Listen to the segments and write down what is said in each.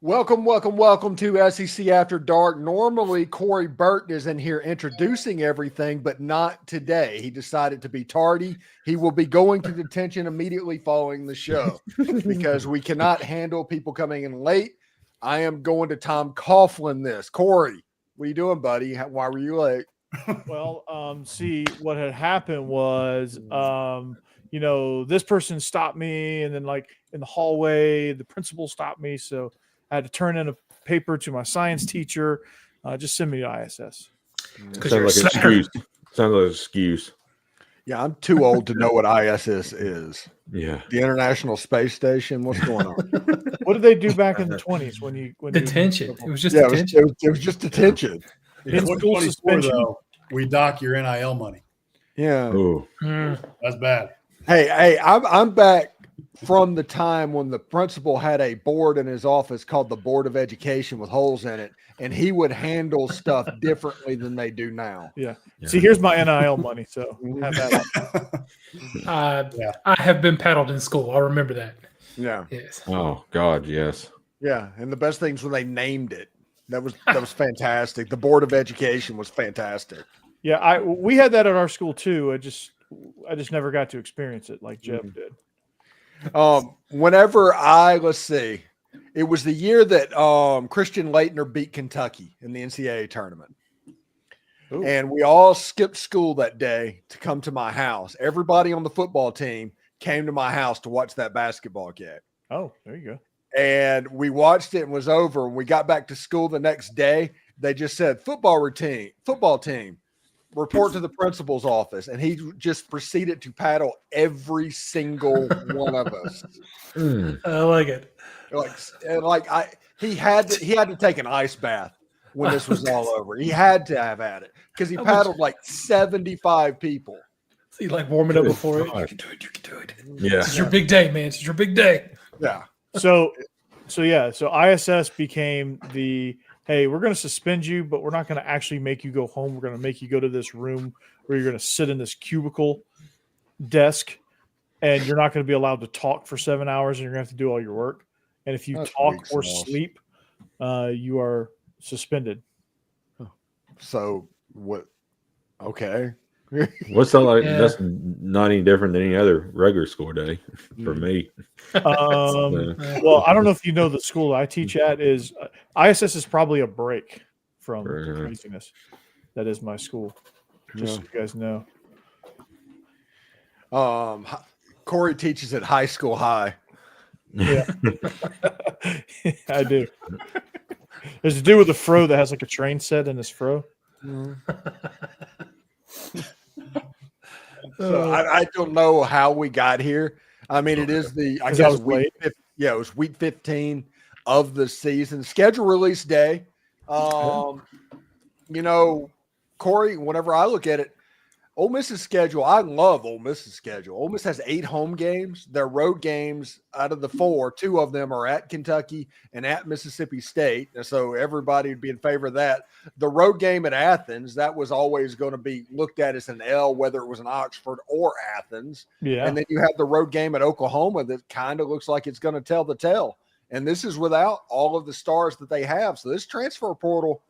Welcome to SEC After Dark. Normally, Corey Burton is in here introducing everything, but not today. He decided to be tardy. He will be going to detention immediately following the show because we cannot handle people coming in late. I am going to Tom Coughlin this. Corey, what are you doing, buddy? Why were you late? Well, see, what had happened was, this person stopped me, and then like in the hallway, the principal stopped me. So I had to turn in a paper to my science teacher. Just send me to ISS. Sounds like an excuse. Sounds like an excuse. Yeah, I'm too old to know what ISS is. Yeah. The International Space Station. What's going on? What did they do back in the 20s when detention? It was just detention. It was just detention. In school suspension. Though, we dock your NIL money. Yeah. Oh. That's bad. Hey, I'm back from the time when the principal had a board in his office called the Board of Education with holes in it, and he would handle stuff differently than they do now. Yeah. See, here's my NIL money, so have that. I have been paddled in school. I remember that. Yeah. Yes. Oh God, yes. Yeah, and the best things when they named it. That was fantastic. The Board of Education was fantastic. Yeah, we had that at our school too. I just never got to experience it like Jeb did. Whenever let's see, it was the year that Christian Laettner beat Kentucky in the NCAA tournament. Ooh. And we all skipped school that day to come to my house. Everybody on the football team came to my house to watch that basketball game. Oh, there you go. And we watched it and was over. When we got back to school the next day, they just said, football team, report to the principal's office. And he just proceeded to paddle every single one of us. I like it. He had to take an ice bath when this was all over. He had to have had it because he paddled like 75 people. So you like warming up before it. You can do it. Yeah. This is your big day, man. It's your big day. Yeah. So ISS became the, hey, we're going to suspend you, but we're not going to actually make you go home. We're going to make you go to this room where you're going to sit in this cubicle desk, and you're not going to be allowed to talk for 7 hours, and you're going to have to do all your work. And if you talk or sleep, you are suspended. So what? Okay. What's that like? Yeah. That's not any different than any other regular school day for me. Well, I don't know if you know the school I teach at is ISS is probably a break from craziness. That is my school. Just so you guys know. Corey teaches at high school high. Yeah, I do. There's a dude with a fro that has like a train set in his fro. So I don't know how we got here. I mean, it is it was week 15 of the season. Schedule release day. Corey, whenever I look at it, Ole Miss's schedule, I love Ole Miss's schedule. Ole Miss has 8 home games. Their road games out of the 4, 2 of them are at Kentucky and at Mississippi State. And so everybody would be in favor of that. The road game at Athens, that was always going to be looked at as an L, whether it was in Oxford or Athens. Yeah. And then you have the road game at Oklahoma that kind of looks like it's going to tell the tale. And this is without all of the stars that they have. So this transfer portal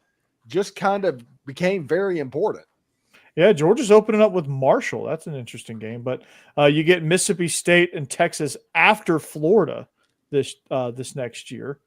just kind of became very important. Yeah, Georgia's opening up with Marshall. That's an interesting game. But you get Mississippi State and Texas after Florida this next year.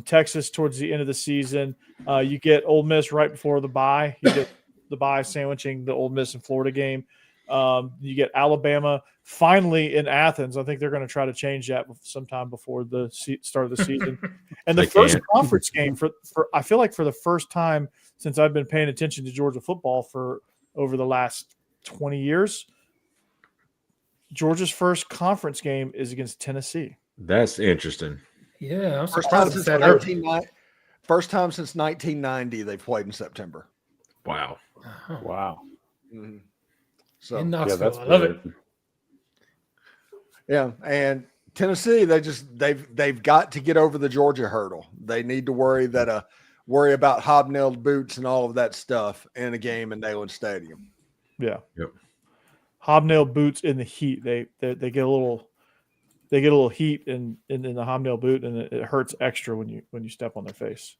Texas towards the end of the season. You get Ole Miss right before the bye. You get the bye sandwiching the Ole Miss and Florida game. You get Alabama finally in Athens. I think they're going to try to change that sometime before the start of the season. And the first conference game for I feel like for the first time since I've been paying attention to Georgia football for over the last 20 years, Georgia's first conference game is against Tennessee. That's interesting. Yeah, I'm first time since 1990 they've played in September. Wow. Wow. Mm-hmm. So in Knoxville, I love it. Yeah, and Tennessee, they've got to get over the Georgia hurdle. They need to worry about hobnailed boots and all of that stuff in a game in Neyland Stadium. Yeah. Yep. Hobnailed boots in the heat. They get a little they get a little heat in the hobnail boot, and it hurts extra when you step on their face.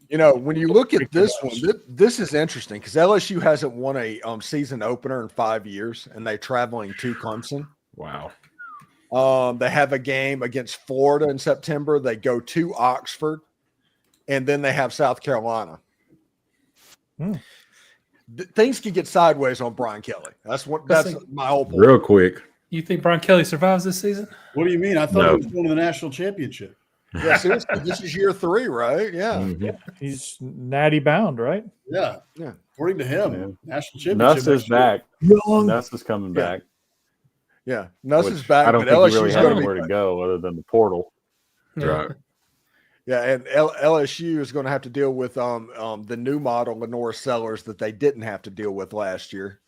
You know, when you look at this one, this is interesting because LSU hasn't won a season opener in 5 years, and they're traveling to Clemson. Wow. They have a game against Florida in September. They go to Oxford, and then they have South Carolina. Things can get sideways on Brian Kelly. That's my whole point. Real quick. You think Brian Kelly survives this season? What do you mean? I thought he was going to the national championship. Yeah, seriously, this is year 3, right? Yeah. Yeah, he's natty bound, right? Yeah. According to him, national championship. Nuss is back. Nuss is coming back. Yeah, Nuss is Which back. I don't but think he LSU's really has going to anywhere to go other than the portal. Right. Yeah, and LSU is going to have to deal with the new model Lenore Sellers that they didn't have to deal with last year.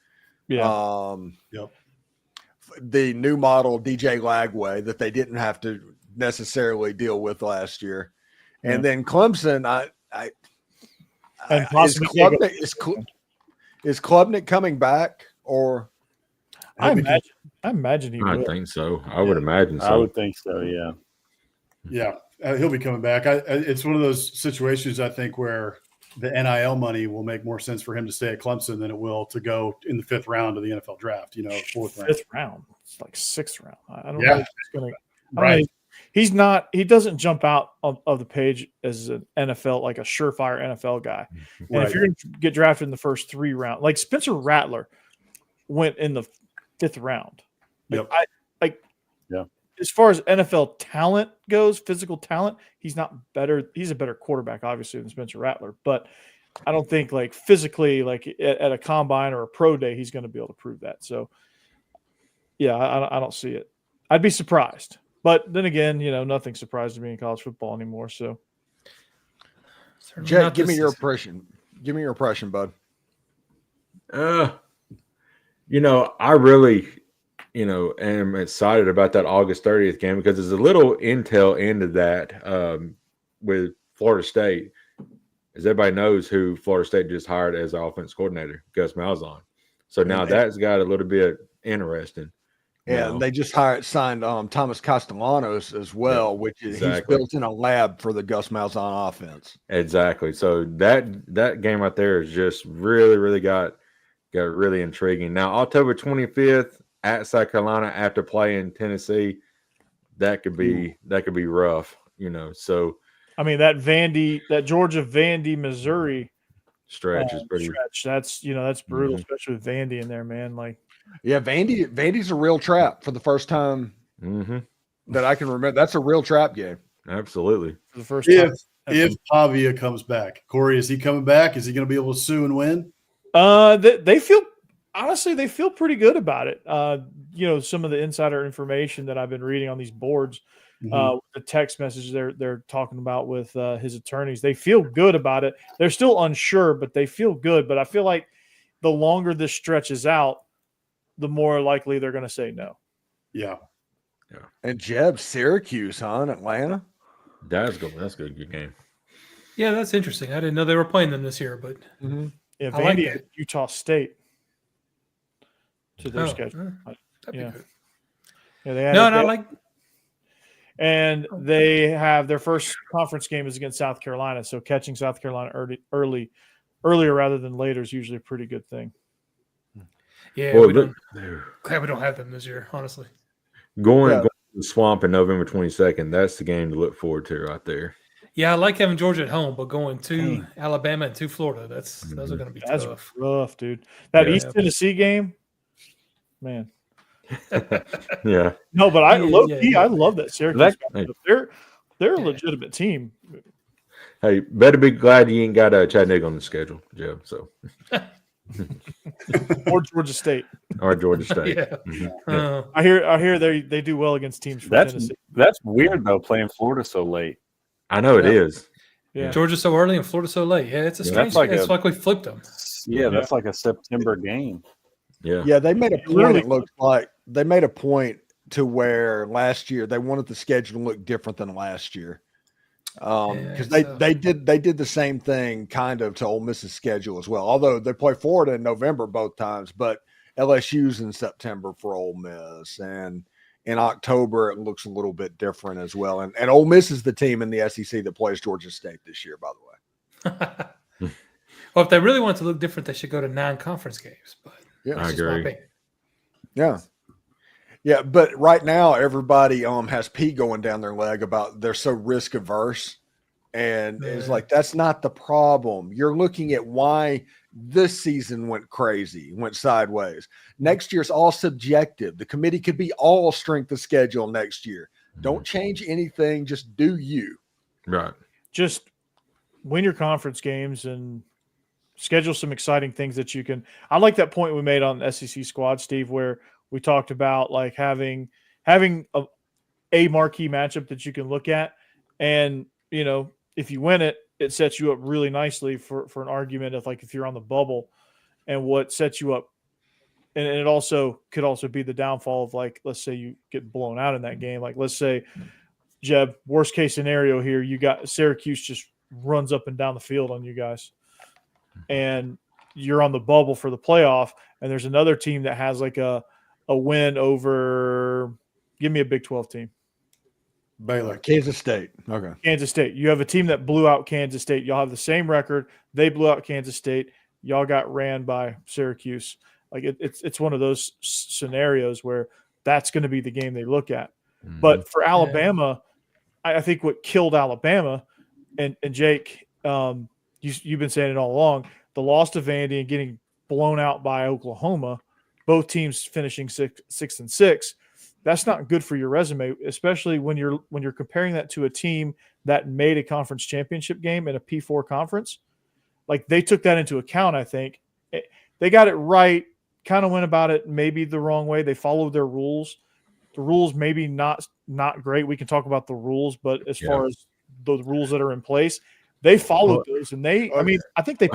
Yeah. Yep. The new model DJ Lagway that they didn't have to necessarily deal with last year. And then Clemson, is Klubnik coming back, or I imagine he I will. think so. I would imagine so. I would think so, yeah. Yeah, he'll be coming back. It's one of those situations, I think, where the NIL money will make more sense for him to stay at Clemson than it will to go in the 5th round of the NFL draft, 4th round. 5th round. It's like 6th round. I don't Yeah. know if he's going to. Right. He's not. He doesn't jump out of the page as an NFL, like a surefire NFL guy. And Right. if you're going to get drafted in the first 3 rounds, like Spencer Rattler went in the 5th round. Yep. As far as NFL talent goes, physical talent, he's not better. He's a better quarterback, obviously, than Spencer Rattler. But I don't think, like, physically, like at a combine or a pro day, he's going to be able to prove that. So, yeah, I don't see it. I'd be surprised. But then again, nothing surprises me in college football anymore. So, Jay, give me your impression. Give me your impression, bud. I really, am excited about that August 30th game because there's a little intel into that with Florida State. As everybody knows who Florida State just hired as our offense coordinator, Gus Malzahn. So now that's got a little bit interesting. Yeah, and they just signed Thomas Castellanos as well, which is he's built in a lab for the Gus Malzahn offense. Exactly. So that game right there is just really, really got really intriguing. Now, October 25th at South Carolina after playing Tennessee, that could be rough, So I mean that Georgia Vandy Missouri stretch is pretty. That's brutal, especially with Vandy in there, man. Like. Yeah, Vandy's a real trap for the first time that I can remember. That's a real trap game. Absolutely. For the first time. If Pavia comes back, Corey, is he coming back? Is he going to be able to sue and win? They feel pretty good about it. Some of the insider information that I've been reading on these boards, the text messages they're talking about with his attorneys, they feel good about it. They're still unsure, but they feel good. But I feel like the longer this stretches out, the more likely they're going to say no. Yeah. And Jeb, Syracuse, in Atlanta. That's good. That's a good game. Yeah, that's interesting. I didn't know they were playing them this year, but Yeah, I like Vandy that. Utah State to their schedule. That'd be Yeah. good. Yeah, they had and they have their first conference game is against South Carolina. So catching South Carolina earlier rather than later is usually a pretty good thing. Yeah, glad we don't have them this year, honestly. Going to the Swamp in November 22nd, that's the game to look forward to right there. Yeah, I like having Georgia at home, but going to Alabama and to Florida, those are going to be That's tough. rough, dude. That East Tennessee game, man. Yeah. No, but I love that Syracuse. They're a legitimate team. Hey, better be glad you ain't got Chattanooga on the schedule, Jeb. So. Or Georgia State. Or Georgia State. Yeah. I hear they do well against teams from Tennessee. That's weird though, playing Florida so late. I know it is. Yeah. Georgia so early and Florida so late. Yeah, it's a strange. It's like we flipped them. Yeah, that's like a September game. Yeah. Yeah, they made a point. It looked like they made a point to where last year they wanted the schedule to look different than last year. Because they did the same thing kind of to Ole Miss's schedule as well. Although they play Florida in November both times, but LSU's in September for Ole Miss, and in October, it looks a little bit different as well. And Ole Miss is the team in the SEC that plays Georgia State this year, by the way. Well, if they really want it to look different, they should go to non-conference games. But Yeah, that's I just my agree. opinion. Yeah. Yeah, but right now everybody has pee going down their leg about they're so risk averse. And it's Yeah. like that's not the problem. You're looking at why this season went crazy, went sideways. Next year's all subjective. The committee could be all strength of schedule next year. Don't change anything, just do you. Right. Just win your conference games and schedule some exciting things that you can. I like that point we made on the SEC squad, Steve, where we talked about like having a marquee matchup that you can look at. And, you know, if you win it, it sets you up really nicely for an argument of like if you're on the bubble, and what sets you up. And it also could also be the downfall of like, let's say you get blown out in that game. Like, let's say, Jeb, worst case scenario here, you got Syracuse just runs up and down the field on you guys, and you're on the bubble for the playoff, and there's another team that has like a win over, give me a Big 12 team. Baylor. Kansas State. Okay. Kansas State. You have a team that blew out Kansas State. Y'all have the same record. They blew out Kansas State. Y'all got ran by Syracuse. Like it's one of those scenarios where that's going to be the game they look at. Mhm. But for Alabama, I think what killed Alabama, and Jake, you've been saying it all along, the loss to Vandy and getting blown out by Oklahoma, both teams finishing 6-6. That's not good for your resume, especially when you're comparing that to a team that made a conference championship game in a P4 conference. Like they took that into account. I think they got it right. Kind of went about it maybe the wrong way. They followed their rules. The rules maybe not great. We can talk about the rules, but as far as the rules that are in place, they followed those, and I think they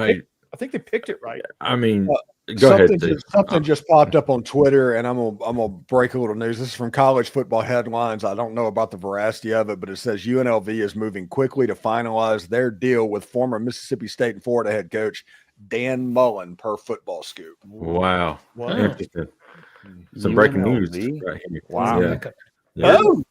picked it right. I mean, go ahead. Something just popped up on Twitter, and I'm gonna break a little news. This is from College Football Headlines. I don't know about the veracity of it, but it says UNLV is moving quickly to finalize their deal with former Mississippi State and Florida head coach Dan Mullen, per Football Scoop. Wow. Interesting. Some UNLV? breaking news. Right here. Wow. Yeah. Yeah. Oh,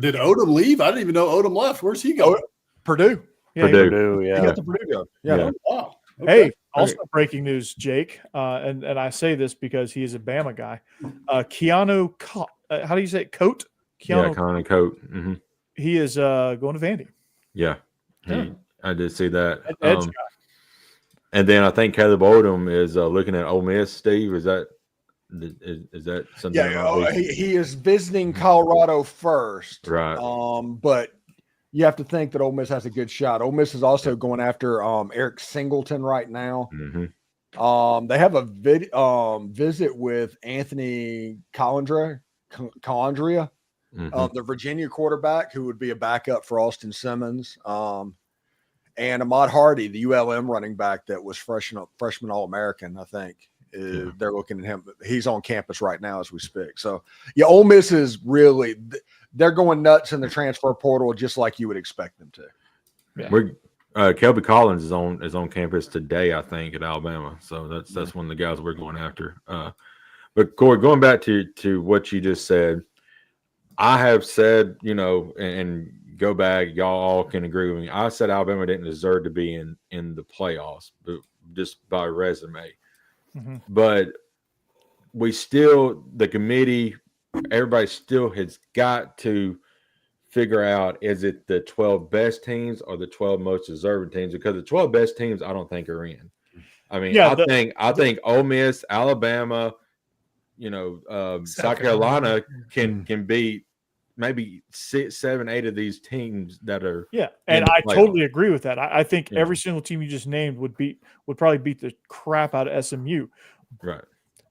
did Odom leave? I didn't even know Odom left. Where's he going? Purdue. Yeah, Purdue. He Yeah. got the Purdue go. Yeah. Yeah. Wow. Okay. Hey, also breaking news, Jake, and I say this because he is a Bama guy. Keanu, how do you say it? Coat? Yeah, Connor Coat. Mm-hmm. He is going to Vandy. Yeah. I did see that. Edge guy. And then I think Caleb Odom is looking at Ole Miss. Steve, is that something? Yeah, he is visiting Colorado first. Right. But you have to think that Ole Miss has a good shot. Ole Miss is also going after Eric Singleton right now. Mm-hmm. They have a visit with Anthony Calandria, Mm-hmm. the Virginia quarterback, who would be a backup for Austin Simmons. And Ahmad Hardy, the ULM running back that was freshman All-American, I think. They're looking at him. He's on campus right now as we speak. So, yeah, Ole Miss is really – they're going nuts in the transfer portal just like you would expect them to. Yeah. Kelby Collins is on campus today, I think, at Alabama. So that's one of the guys we're going after. But, Corey, going back to what you just said, I have said, and go back, y'all all can agree with me. I said Alabama didn't deserve to be in the playoffs, but just by resume. Mm-hmm. But the committee, everybody still has got to figure out, is it the 12 best teams or the 12 most deserving teams? Because the 12 best teams, I don't think are in. I mean, I think Ole Miss, Alabama, South Carolina can beat maybe 6, 7, 8 of these teams that are. Yeah, and I totally agree with that. I think every single team you just named would probably beat the crap out of SMU. Right.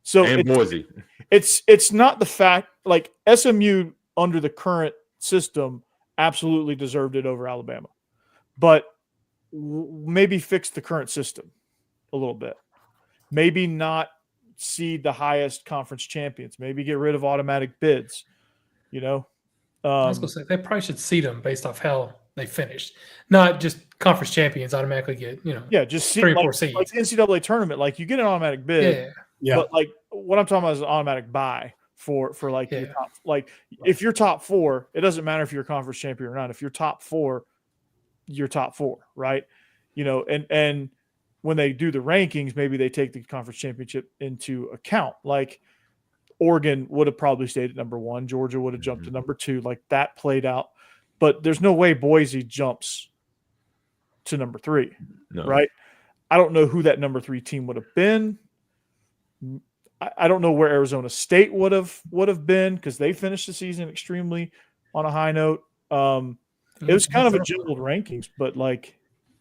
So and Boise. It's not the fact, like SMU under the current system absolutely deserved it over Alabama, but maybe fix the current system a little bit. Maybe not seed the highest conference champions. Maybe get rid of automatic bids. I was going to say, they probably should seed them based off how they finished, not just conference champions automatically get, just 3 or 4 seeds. Like the NCAA tournament, like you get an automatic bid, Yeah. but like what I'm talking about is an automatic bye. for like your top, like if you're top 4, it doesn't matter if you're a conference champion or not. If you're top 4, you're top 4, right? And when they do the rankings, maybe they take the conference championship into account. Like Oregon would have probably stayed at number 1. Georgia would have jumped to number 2. Like that played out, but there's no way Boise jumps to number 3, right? I don't know who that number 3 team would have been. I don't know where Arizona State would have been because they finished the season extremely on a high note. It was kind of a jumbled rankings, but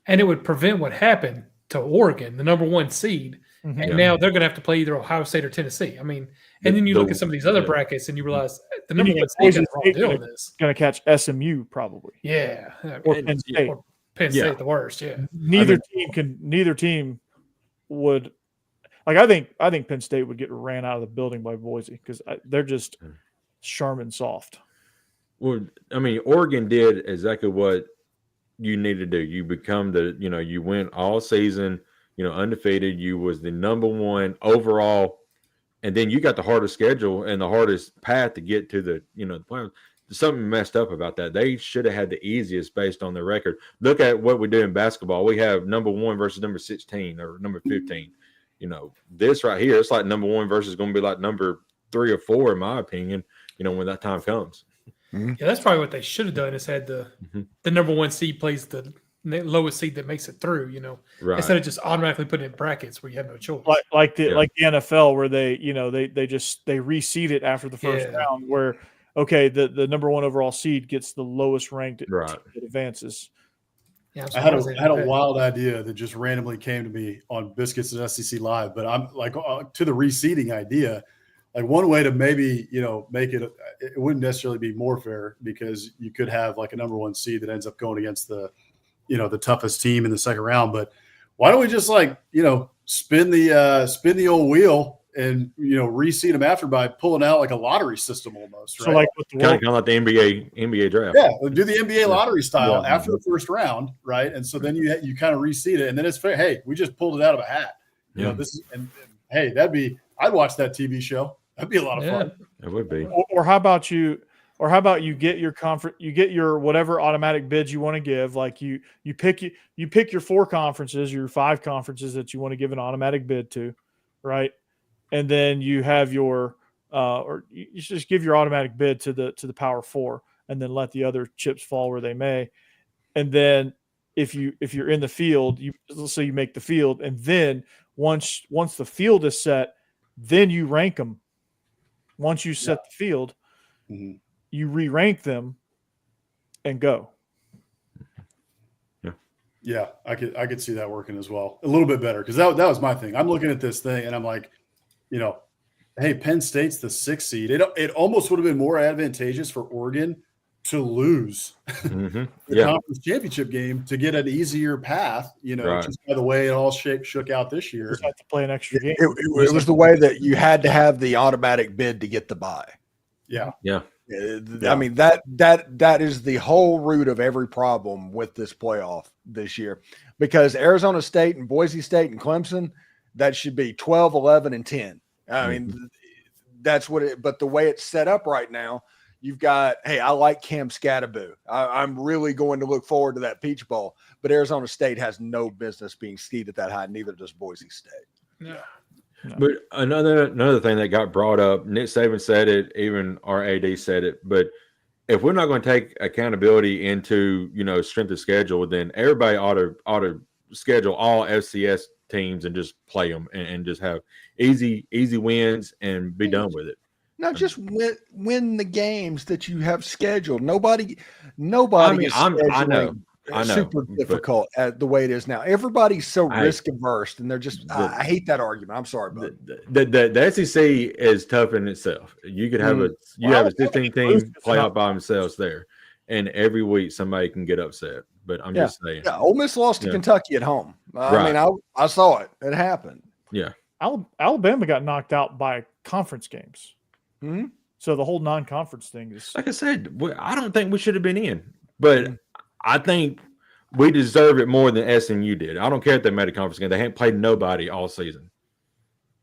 and it would prevent what happened to Oregon, the number 1 seed, and now they're going to have to play either Ohio State or Tennessee. I mean, and then you look at some of these other brackets and you realize the number 1 seed is going to catch SMU probably. Yeah, or Penn State. Or Penn State, the worst. Yeah, neither team would. Like I think Penn State would get ran out of the building by Boise because they're just Charmin soft. Well, I mean, Oregon did exactly what you need to do. You become you went all season, undefeated. You was the number 1 overall, and then you got the hardest schedule and the hardest path to get to the playoffs. Something messed up about that. They should have had the easiest based on their record. Look at what we do in basketball. We have number 1 versus number 16 or number 15. This right here, it's like number 1 versus going to be like number 3 or 4, in my opinion, when that time comes. Yeah, that's probably what they should have done is had the number 1 seed plays the lowest seed that makes it through, right. Instead of just automatically putting it in brackets where you have no choice. Like the NFL where they reseed it after the first round where, okay, the number 1 overall seed gets the lowest ranked that advances. Yeah, I had a wild idea that just randomly came to me on Biscuits and SEC Live, but I'm like to the reseeding idea. Like one way to maybe make it wouldn't necessarily be more fair because you could have like a number 1 seed that ends up going against the toughest team in the second round. But why don't we just spin the old wheel and reseed them after by pulling out like a lottery system almost, right? So like with kind of like the NBA draft. Yeah, we'll do the NBA lottery style after the first round, right? And so then you kind of reseed it, and then it's fair. Hey, we just pulled it out of a hat. This is and hey, I'd watch that TV show. That'd be a lot of fun. It would be. Or how about you get your you get your whatever automatic bids you want to give. Like you pick your 4 conferences, your 5 conferences that you want to give an automatic bid to, right? And then you have your or you just give your automatic bid to the Power 4 and then let the other chips fall where they may. And then if you're in the field, let's say you make the field, and then once the field is set, then you rank them. Once you set the field, you re-rank them and go. Yeah, I could see that working as well. A little bit better because that was my thing. I'm looking at this thing and I'm like, hey, Penn State's the 6th seed. It almost would have been more advantageous for Oregon to lose the conference championship game to get an easier path, just by the way it all shook out this year. Just have to play an extra game. It was the way that you had to have the automatic bid to get the bye. Yeah. I mean, that is the whole root of every problem with this playoff this year, because Arizona State and Boise State and Clemson, that should be 12, 11, and 10. I mean, that's what but the way it's set up right now, you've got, hey, I like Cam Scatteraboo. I'm really going to look forward to that Peach Bowl, but Arizona State has no business being seeded that high. Neither does Boise State. No. But another thing that got brought up, Nick Saban said it, even our AD said it, but if we're not going to take accountability into, strength of schedule, then everybody ought to schedule all FCS teams and just play them and just have easy wins and be done with it. No, just win the games that you have scheduled. Nobody. I know, super difficult at the way it is now. Everybody's so risk averse, and they're just. I hate that argument. I'm sorry, but the SEC is tough in itself. You could have a 15 team play out by themselves there, and every week somebody can get upset. But I'm just saying. Yeah, Ole Miss lost to Kentucky at home. I mean, I saw it. It happened. Yeah. Alabama got knocked out by conference games. Mm-hmm. So the whole non-conference thing is. Like I said, I don't think we should have been in, but I think we deserve it more than SMU did. I don't care if they made a conference game. They haven't played nobody all season.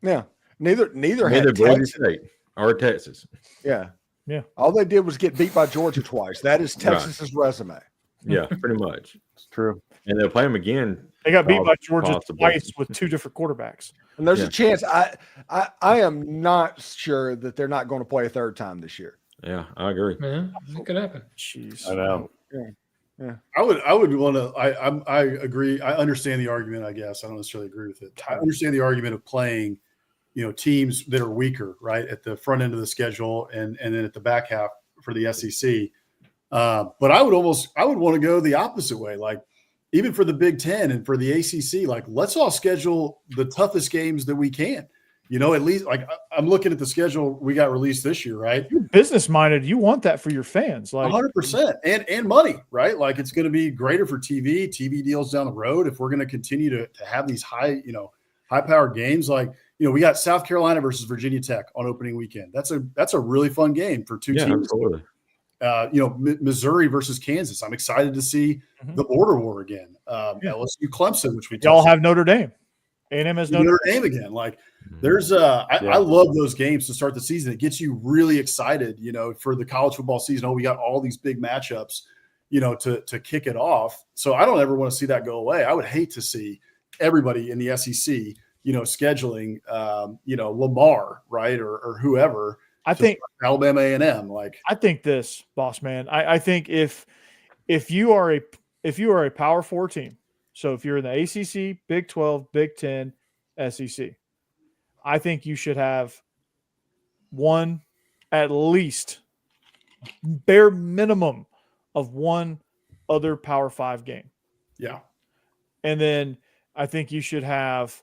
Yeah. Neither had Boise State. or Texas. Yeah. Yeah. All they did was get beat by Georgia twice. That is Texas's resume. Yeah, pretty much. It's true. And they'll play them again. They got beat by Georgia Possibly. twice with 2 different quarterbacks. And there's Yeah. a chance. I am not sure that they're not going to play a third time this year. Yeah, I agree. Man, it could happen. Jeez. I know. I would want to. I agree. I understand the argument. I guess I don't necessarily agree with it. I understand the argument of playing, teams that are weaker, right, at the front end of the schedule, and then at the back half for the SEC. But I would want to go the opposite way. Like, even for the Big Ten and for the ACC, like, let's all schedule the toughest games that we can. At least, like, I'm looking at the schedule we got released this year, right? You're business minded. You want that for your fans, like 100%, and money, right? Like, it's going to be greater for TV deals down the road if we're going to continue to have these high powered games. Like, we got South Carolina versus Virginia Tech on opening weekend. That's a really fun game for two teams. Absolutely. Missouri versus Kansas. I'm excited to see the border war again. LSU Clemson, which we y'all have Notre Dame. A&M has Notre Dame again. Like, there's I love those games to start the season. It gets you really excited, for the college football season. We got all these big matchups, to kick it off. So I don't ever want to see that go away. I would hate to see everybody in the SEC, scheduling, Lamar, right, or whoever. I think Alabama A&M. Like, I think this, boss man. I think if you are a Power 4 team, so if you're in the ACC, Big 12, Big 10, SEC, I think you should have one, at least bare minimum of one other Power 5 game. Yeah. And then I think you should have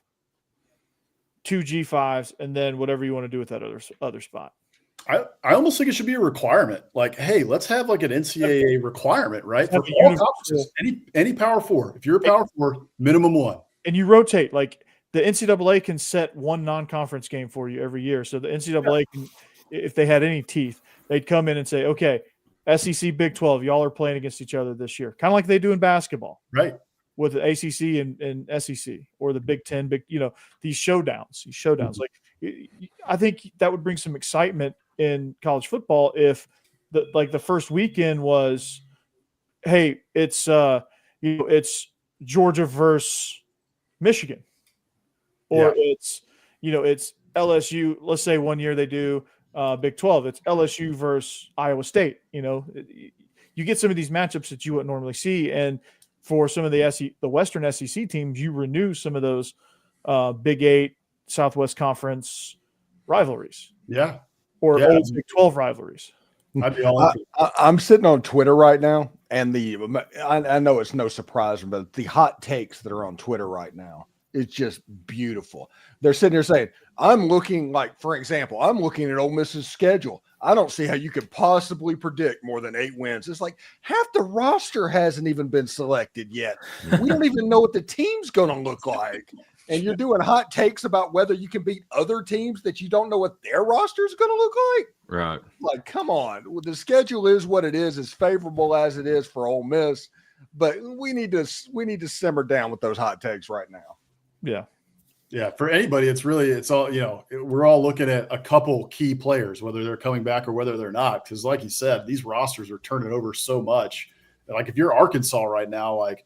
2 G5s and then whatever you want to do with that other spot. I almost think it should be a requirement. Like, hey, let's have like an NCAA requirement, right? For all conferences, any Power 4. If you're a Power 4, minimum one. And you rotate. Like, the NCAA can set one non-conference game for you every year. So the NCAA can, if they had any teeth, they'd come in and say, okay, SEC, Big 12, y'all are playing against each other this year. Kind of like they do in basketball. Right. With the ACC and SEC or the Big 10, these showdowns. Like, I think that would bring some excitement in college football if the first weekend was, hey, it's Georgia versus Michigan, or it's LSU. Let's say one year they do Big 12, it's LSU versus Iowa State. You get some of these matchups that you wouldn't normally see, and for some of the Western SEC teams, you renew some of those Big 8, Southwest Conference rivalries. Yeah. Or old Big 12 rivalries. I'd be all I'm sitting on Twitter right now, and I know it's no surprise, but the hot takes that are on Twitter right now, it's just beautiful. They're sitting there saying, for example, I'm looking at Ole Miss's schedule. I don't see how you could possibly predict more than 8 wins. It's like half the roster hasn't even been selected yet. We don't even know what the team's going to look like. And you're doing hot takes about whether you can beat other teams that you don't know what their roster is going to look like. Right. Like, come on. The schedule is what it is, as favorable as it is for Ole Miss. But we need to simmer down with those hot takes right now. Yeah. Yeah. For anybody, it's all, we're all looking at a couple key players, whether they're coming back or whether they're not. Because like you said, these rosters are turning over so much. Like, if you're Arkansas right now, like,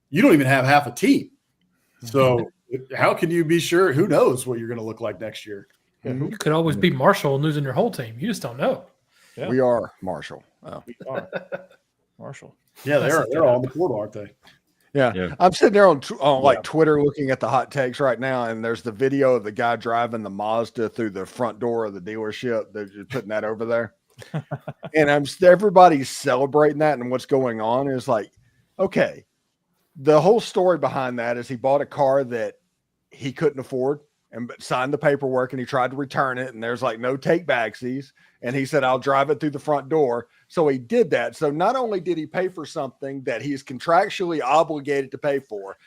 you don't even have half a team. So how can you be sure? Who knows what you're going to look like next year? You could always beat Marshall and losing your whole team. You just don't know. Yeah. We are Marshall. Oh. We are Marshall. Yeah, they're all on the portal, aren't they? Yeah. I'm sitting there on Twitter looking at the hot takes right now, and there's the video of the guy driving the Mazda through the front door of the dealership. They're just putting that over there. And everybody's celebrating that, and what's going on is like, okay, the whole story behind that is he bought a car that he couldn't afford and signed the paperwork, and he tried to return it, and there's like no take backsies, and he said, I'll drive it through the front door. So he did that. So not only did he pay for something that he's contractually obligated to pay for,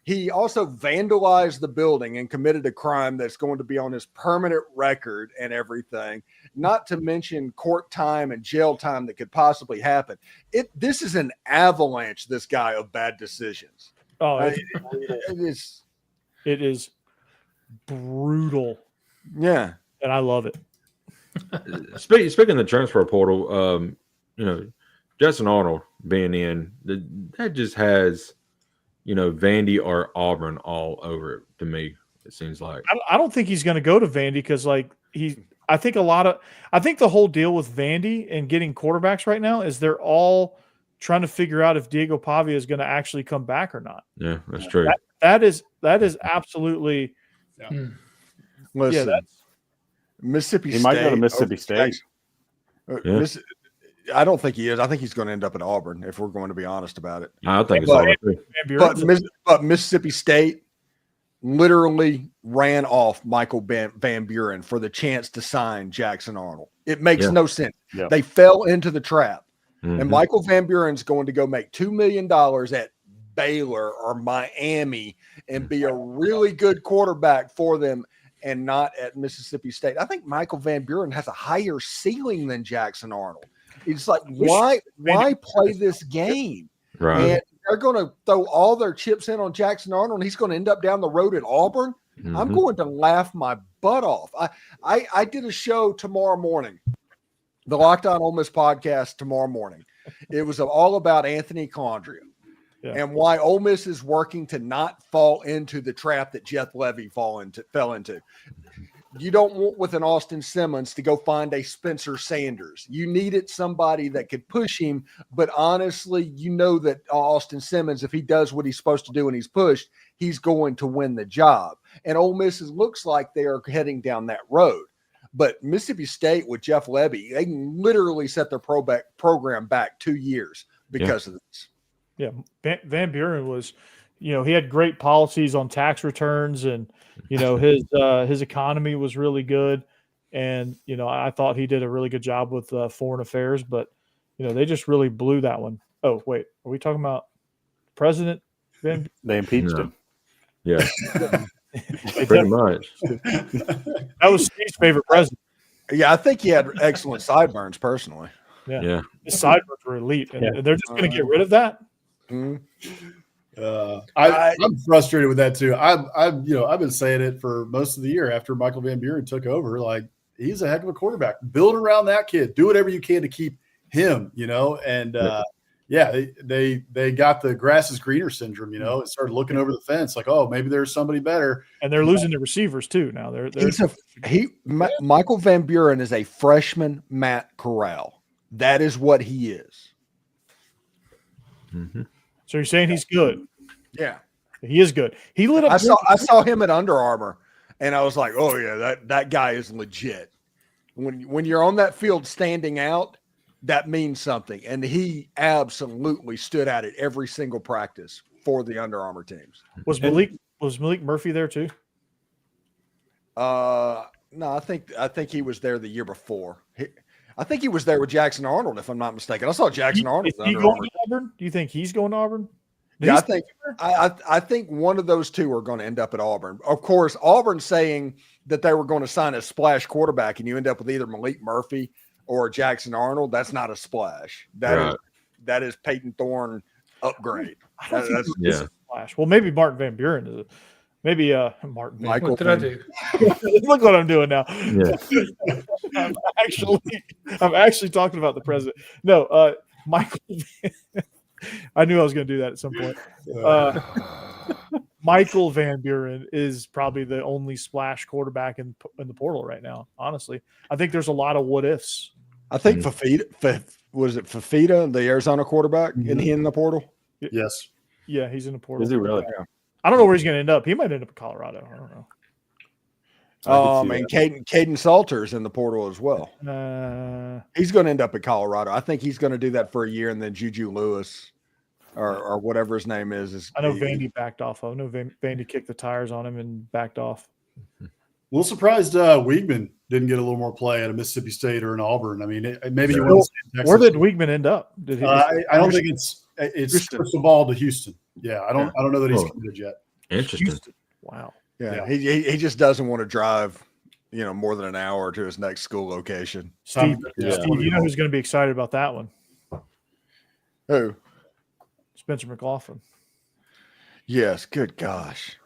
he also vandalized the building and committed a crime that's going to be on his permanent record and everything, not to mention court time and jail time that could possibly happen. This is an avalanche, this guy, of bad decisions. Oh, it is brutal. Yeah. And I love it. Speaking of the transfer portal, Justin Arnold being in, that just has, Vandy or Auburn all over it to me. It seems like I don't think he's going to go to Vandy because, I think the whole deal with Vandy and getting quarterbacks right now is they're all trying to figure out if Diego Pavia is going to actually come back or not. Yeah, that's true. That is absolutely. Yeah. Listen, Mississippi State. He might go to Mississippi State. Yeah. I don't think he is. I think he's going to end up at Auburn, if we're going to be honest about it. I think it's Auburn too. But Mississippi State literally ran off Michael Van Buren for the chance to sign Jackson Arnold. It makes no sense. Yeah. They fell into the trap. Mm-hmm. And Michael Van Buren's going to go make $2 million at Baylor or Miami and be a really good quarterback for them and not at Mississippi State. I think Michael Van Buren has a higher ceiling than Jackson Arnold. It's like, why play this game? Right. And they're going to throw all their chips in on Jackson Arnold, and he's going to end up down the road at Auburn. Mm-hmm. I'm going to laugh my butt off. I did a show tomorrow morning, the Locked On Ole Miss podcast tomorrow morning. It was all about Anthony Condria and why Ole Miss is working to not fall into the trap that Jeff Levy fell into. You don't want with an Austin Simmons to go find a Spencer Sanders. You needed somebody that could push him, but honestly, you know that Austin Simmons, if he does what he's supposed to do and he's pushed, he's going to win the job. And Ole Miss looks like they are heading down that road. But Mississippi State with Jeff Levy, they literally set their program back 2 years because of this. Yeah, Van Buren was, he had great policies on tax returns, and his economy was really good, and I thought he did a really good job with foreign affairs, but they just really blew that one. Oh wait, are we talking about President Van? They impeached him. Yeah, pretty much. That was Steve's favorite president. Yeah, I think he had excellent sideburns personally. Yeah. His sideburns were elite, and they're just going to get rid of that. I'm frustrated with that too. I've been saying it for most of the year after Michael Van Buren took over. Like, he's a heck of a quarterback. Build around that kid. Do whatever you can to keep him. And they got the grass is greener syndrome. And started looking over the fence like, oh, maybe there's somebody better. And they're losing the receivers too now. Michael Van Buren is a freshman Matt Corral. That is what he is. Mm-hmm. So you're saying he's good? Yeah, he is good. He lit up. I saw him at Under Armour, and I was like, "Oh yeah, that guy is legit." When you're on that field standing out, that means something, and he absolutely stood out at every single practice for the Under Armour teams. Was Malik Murphy there too? No, I think he was there the year before. I think he was there with Jackson Arnold, if I'm not mistaken. I saw Jackson Arnold. Is he going to Auburn? Do you think he's going to Auburn? Yeah, I think one of those two are going to end up at Auburn. Of course, Auburn saying that they were going to sign a splash quarterback, and you end up with either Malik Murphy or Jackson Arnold. That's not a splash. That is Peyton Thorne upgrade. That's a splash. Well, maybe Martin Van Buren is. Maybe Martin. Michael. What did I do? Look what I'm doing now. Yeah. I'm actually talking about the president. No, Michael. I knew I was going to do that at some point. Michael Van Buren is probably the only splash quarterback in the portal right now. Honestly, I think there's a lot of what ifs. I think Fafita, the Arizona quarterback, isn't he in the portal? Yes. Yeah, he's in the portal. Is he really? Yeah. I don't know where he's going to end up. He might end up in Colorado. I don't know. And Caden Salter's in the portal as well. He's going to end up at Colorado. I think he's going to do that for a year, and then Juju Lewis or whatever his name is. I know Vandy backed off. I know Vandy kicked the tires on him and backed off. A little surprised Weigman didn't get a little more play at a Mississippi State or an Auburn. I mean, maybe you want to say Texas. Where did Weigman end up? I don't think it's crystal ball to Houston. Yeah, I don't know that he's committed yet. Interesting. Houston. Wow. Yeah, he just doesn't want to drive, more than an hour to his next school location. Steve, you know who's going to be excited about that one? Who? Spencer McLaughlin. Yes. Good gosh.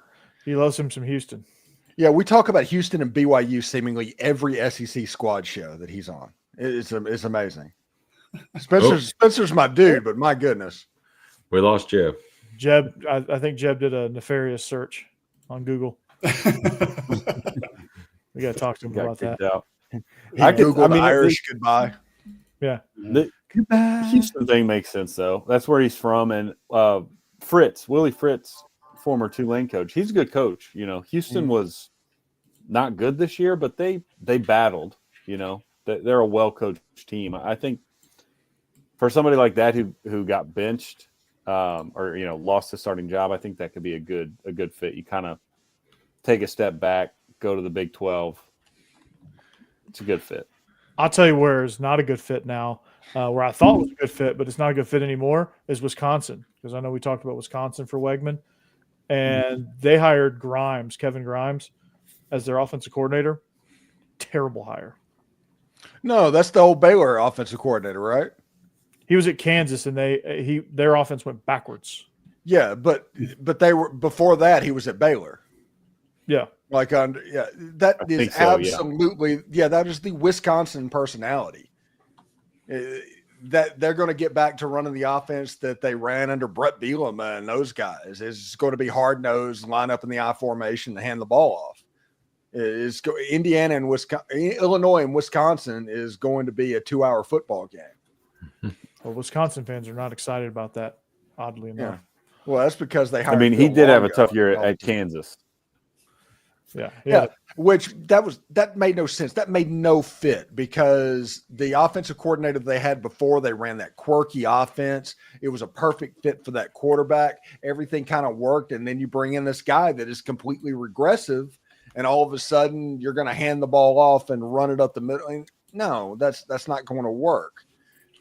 He loves him some Houston. Yeah, we talk about Houston and BYU seemingly every SEC squad show that he's on. It's amazing. Spencer's my dude, but my goodness. We lost Jeb. Jeb, I think Jeb did a nefarious search on Google. We got to talk to him about that. He Googled Irish goodbye. Yeah. The Houston thing makes sense, though. That's where he's from. And Willie Fritz, former Tulane coach, he's a good coach. You know, Houston was not good this year, but they battled. You know, they're a well-coached team. I think for somebody like that who got benched or, you know, lost his starting job, I think that could be a good fit. You kind of take a step back, go to the Big 12. It's a good fit. I'll tell you where it's not a good fit now, where I thought was a good fit, but it's not a good fit anymore, is Wisconsin. Because I know we talked about Wisconsin for Wegman. And they hired Kevin Grimes, as their offensive coordinator. Terrible hire. No, that's the old Baylor offensive coordinator, right? He was at Kansas, and their offense went backwards. Yeah, but they were before that. He was at Baylor. Yeah, that is absolutely that is the Wisconsin personality. That they're going to get back to running the offense that they ran under Brett Bielema and those guys. It's going to be hard nosed, line up in the I formation, and hand the ball off. Indiana and Illinois and Wisconsin is going to be a 2-hour football game. Well, Wisconsin fans are not excited about that, oddly enough. Yeah. Well, that's because they hired. I mean, he did have a tough year at Kansas. Yeah. Which that made no sense. That made no fit because the offensive coordinator they had before, they ran that quirky offense. It was a perfect fit for that quarterback. Everything kind of worked. And then you bring in this guy that is completely regressive, and all of a sudden you're going to hand the ball off and run it up the middle. No, that's not going to work.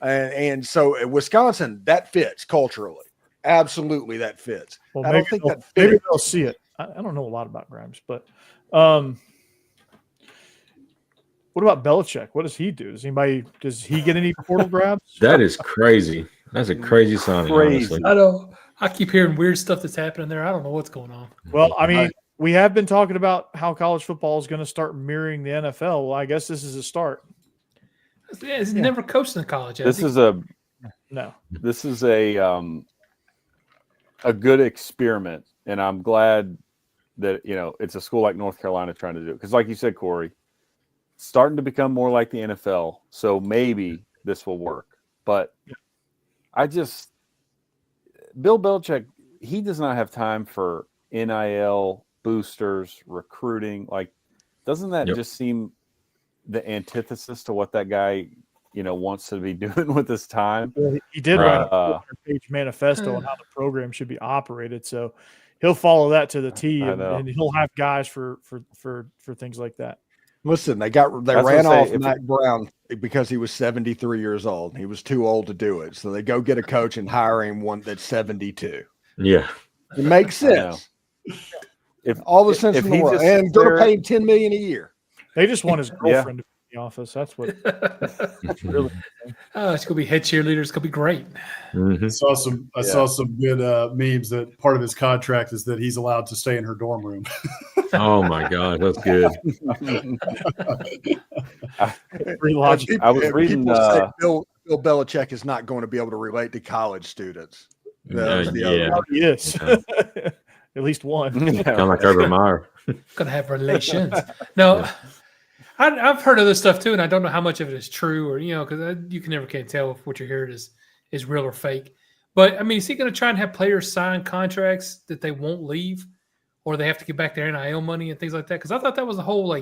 And so at Wisconsin, that fits culturally. Absolutely, that fits. Well, I don't think that fits. Maybe they'll see it. I don't know a lot about Grimes, but what about Belichick? What does he do? Does he get any portal grabs? That is crazy. That's a crazy signing. Honestly. I know. I keep hearing weird stuff that's happening there. I don't know what's going on. Well, I mean, we have been talking about how college football is going to start mirroring the NFL. Well, I guess this is a start. He's never coached in college. This is a good experiment, and I'm glad that, you know, it's a school like North Carolina trying to do it. Because like you said, Corey, it's starting to become more like the NFL. So maybe this will work. But Bill Belichick, he does not have time for NIL, boosters, recruiting. Like, doesn't that just seem the antithesis to what that guy, you know, wants to be doing with his time? Well, he did write a page manifesto on how the program should be operated. So he'll follow that to the T, and he'll have guys for things like that. Listen, they ran off Mac Brown because he was 73 years old. He was too old to do it. So they go get a coach and hire him one that's 72. Yeah. It makes sense. All the sense in the world. And going to pay him $10 million a year. They just want his girlfriend to be in the office. That's what really. It's gonna be head cheerleaders. It's gonna be great. Mm-hmm. I saw some good memes that part of his contract is that he's allowed to stay in her dorm room. Oh my God, that's good. I was reading. Say Bill Belichick is not going to be able to relate to college students. Yes. At least one. Kind of like Urban Meyer. Gonna have relations. No, I've heard of this stuff too, and I don't know how much of it is true, or because you can never tell if what you're hearing is real or fake. But I mean, is he going to try and have players sign contracts that they won't leave, or they have to get back their NIL money and things like that? Because I thought that was the whole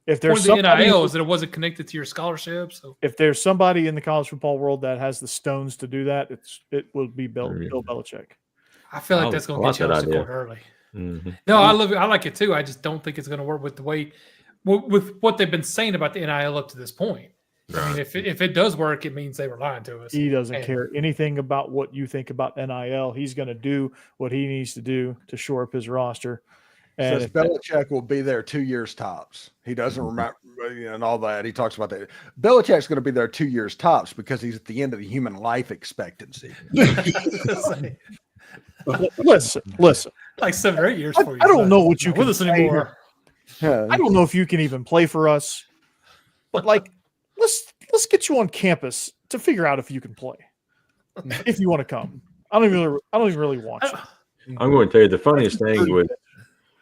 if there's the NIL is that it wasn't connected to your scholarship. So if there's somebody in the college football world that has the stones to do that, it will be Bill Belichick. I feel like that's going to get challenged to court early. Mm-hmm. No, I love it. I like it too. I just don't think it's going to work with the way with what they've been saying about the NIL up to this point. Right. I mean, if it does work, it means they were lying to us. He doesn't care anything about what you think about NIL. He's going to do what he needs to do to shore up his roster. And says Belichick will be there 2 years tops. He doesn't remember and all that. He talks about that. Belichick's going to be there 2 years tops because he's at the end of the human life expectancy. Listen. Like 7 or 8 years for you. I don't know what you with us anymore. I don't know if you can even play for us, but like, let's get you on campus to figure out if you can play. If you want to come, I don't even really want you. I'm going to tell you the funniest thing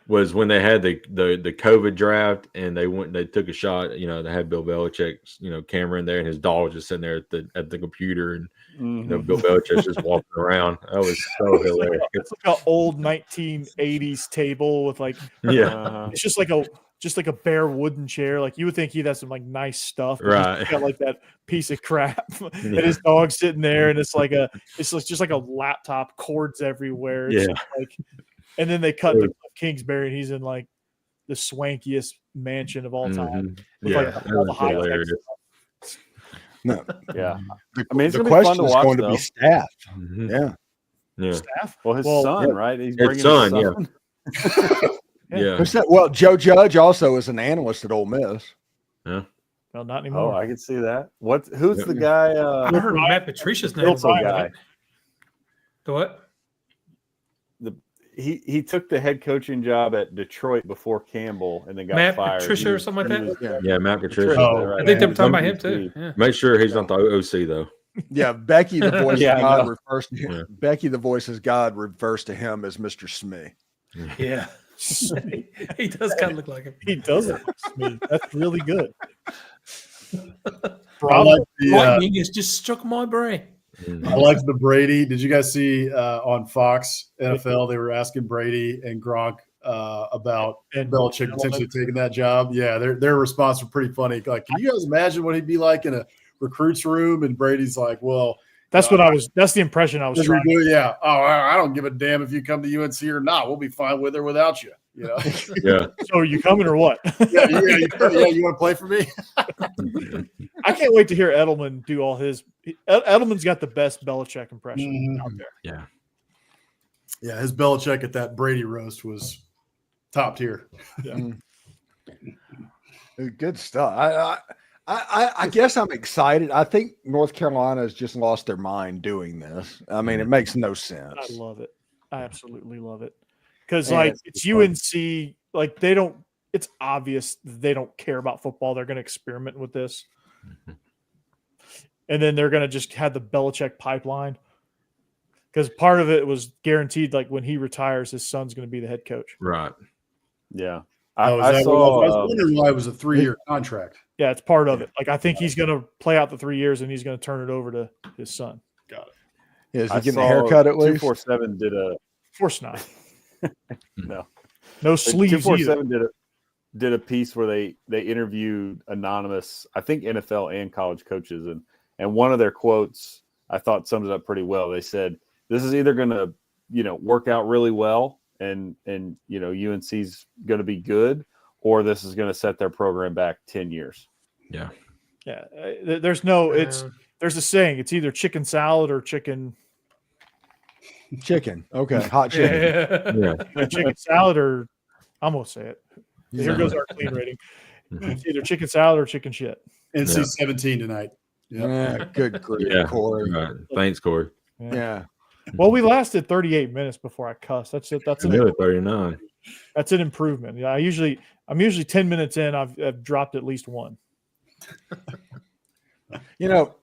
was when they had the COVID draft and they took a shot. They had Bill Belichick's camera in there and his dog was just sitting there at the computer and Bill Belichick's just walking around. That was so hilarious. It's like an old 1980s table with like it's just like a bare wooden chair. Like you would think he'd have some like nice stuff, right? He's got like that piece of crap, and his dog's sitting there, and it's just like a laptop, cords everywhere. It's just like, and then they cut to Kingsbury, and he's in like the swankiest mansion of all time. With all the high hilarious. No, I mean, it's the gonna be question fun to is watch, going to though. be staff. Mhm. Yeah, Staff. Well, his son, right? He's His bringing son, his son. Yeah. Well, Joe Judge also is an analyst at Ole Miss. Well, not Oh, anymore. I can see that. Who's the guy? I heard Matt Patricia's name. Bill's guy. The what? He took the head coaching job at Detroit before Campbell, and then got Matt fired. Patricia or something like that? Yeah, Matt Patricia. Oh, I think they were talking Yeah. about him too. Yeah. Make sure he's not the OC though. Yeah, Becky, the voice Yeah, of I God, know. refers to him. Yeah. Becky, the voice of God, refers to him as Mr. Smee. Yeah. He does kind of look like him. He doesn't. That's really good. I like the Lightning has just struck my brain. I like the Brady. Did you guys see on Fox NFL? They were asking Brady and Gronk about And Belichick potentially taking that job. Yeah, their response was pretty funny. Like, can you guys imagine what he'd be like in a recruits room? And Brady's like, "Well, That's the impression I was trying to yeah. Oh, I don't give a damn if you come to UNC or not. We'll be fine with or without you. You know? Yeah. So are you coming or what? You want to play for me? I can't wait to hear Edelman do all his. Edelman's got the best Belichick impression out there. Yeah. Yeah, his Belichick at that Brady roast was top tier. Good stuff. I guess I'm excited. I think North Carolina has just lost their mind doing this. I mean, it makes no sense. I love it. I absolutely love it because Yeah, like it's it's UNC. Like they don't. It's obvious they don't care about football. They're going to experiment with this, and then they're going to just have the Belichick pipeline. Because part of it was guaranteed, like when he retires, his son's going to be the head coach. Right. Yeah. I was wondering why it was a 3-year contract. Yeah, it's part of it. Like I think he's going to play out the 3 years, and he's going to turn it over to his son. Got it. Yeah, is he I getting saw a haircut at least? 247 did a Of course not. no. No sleeves either. 247 did a piece where they interviewed anonymous, I think NFL and college coaches, and one of their quotes I thought sums it up pretty well. They said, "This is either going to work out really well, and UNC's going to be good, or this is going to set their program back 10 years." Yeah. Yeah, there's no. There's a saying. It's either chicken salad or chicken Okay, hot chicken. Yeah. chicken salad or I'm gonna say it. Here goes our clean rating. It's either chicken salad or chicken shit. NC 17 tonight. Yeah, good grief, Yeah. Corey. Right. Thanks, Corey. Yeah. Well, we lasted 38 minutes before I cussed. That's it. That's Nearly 39. That's an improvement. Yeah, I'm usually 10 minutes in. I've dropped at least one.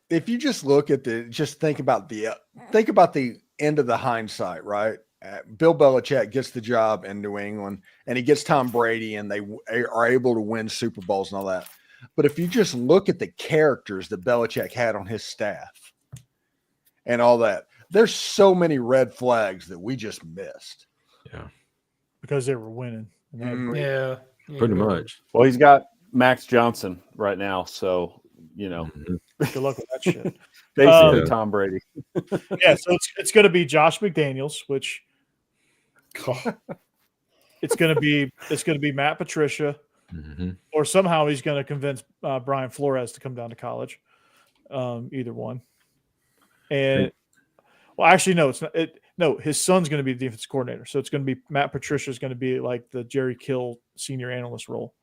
If you just look at think about the end of the hindsight, right? Bill Belichick gets the job in New England, and he gets Tom Brady, and they are able to win Super Bowls and all that. But if you just look at the characters that Belichick had on his staff and all that, there's so many red flags that we just missed. Yeah. Because they were winning. Yeah. Pretty much. Well, he's got Max Johnson right now, so Mhm. Good luck with that shit. basically Tom Brady. Yeah, so it's going to be Josh McDaniels, which it's going to be Matt Patricia, Mhm. or somehow he's going to convince Brian Flores to come down to college. Either one. And well, actually, no, it's not. No, his son's going to be the defensive coordinator, so it's going to be Matt Patricia is going to be like the Jerry Kill senior analyst role.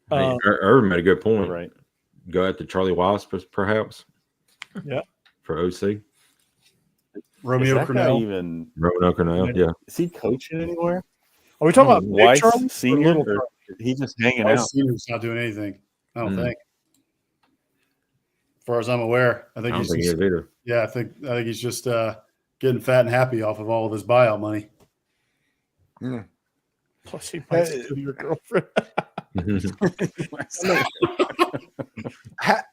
Hey, Irvin made a good point. Right. Go after Charlie Weiss, perhaps. Yeah. For OC. Romeo Is that guy Cornell. even Roanoke now. Yeah. is he coaching anywhere? Are we talking about Big Weiss Charlie? Senior? Or Little or- Charlie? He's just hanging Our out. senior's not doing anything. I don't Mm. think. As far as I'm aware, I I think don't he's think he just, is either. yeah, I think he's just getting fat and happy off of all of his buyout money. Plus, he might steal your girlfriend.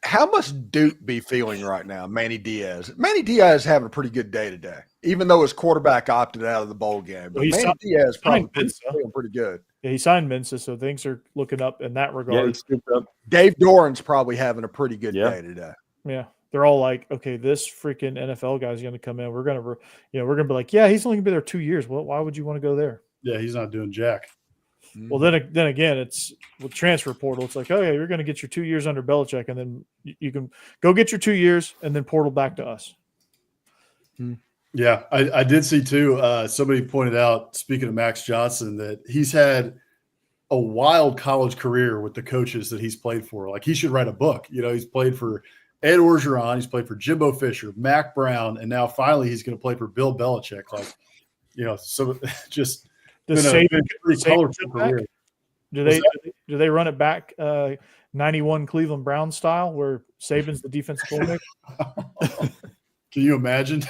How must Duke be feeling right now, Manny Diaz? Manny Diaz is having a pretty good day today, even though his quarterback opted out of the bowl game. But Well, he Manny signed- Diaz probably Mensa. feeling pretty good. Yeah, he signed Mensa, so things are looking up in that Yeah, regard. he scooped up. Dave Doran's probably having a pretty good Yeah. day today. Yeah, they're all like, okay, this freaking NFL guy's going to come in. We're going to be like, yeah, he's only going to be there 2 years. Well, why would you want to go there? Yeah, he's not doing jack. Well, then again, it's with transfer portal. It's like, oh yeah, you're going to get your 2 years under Belichick, and then you can go get your 2 years, and then portal back to us. Yeah, I did see too. Somebody pointed out, speaking of Max Johnson, that he's had a wild college career with the coaches that he's played for. Like he should write a book. You know, he's played for Ed Orgeron, he's played for Jimbo Fisher, Mac Brown, and now finally he's going to play for Bill Belichick. Like, you know, so just Does been a Saban, pretty Saban colorful come back? career. Do they run it back 91 Cleveland Browns style where Saban's the defensive coordinator? Can you imagine?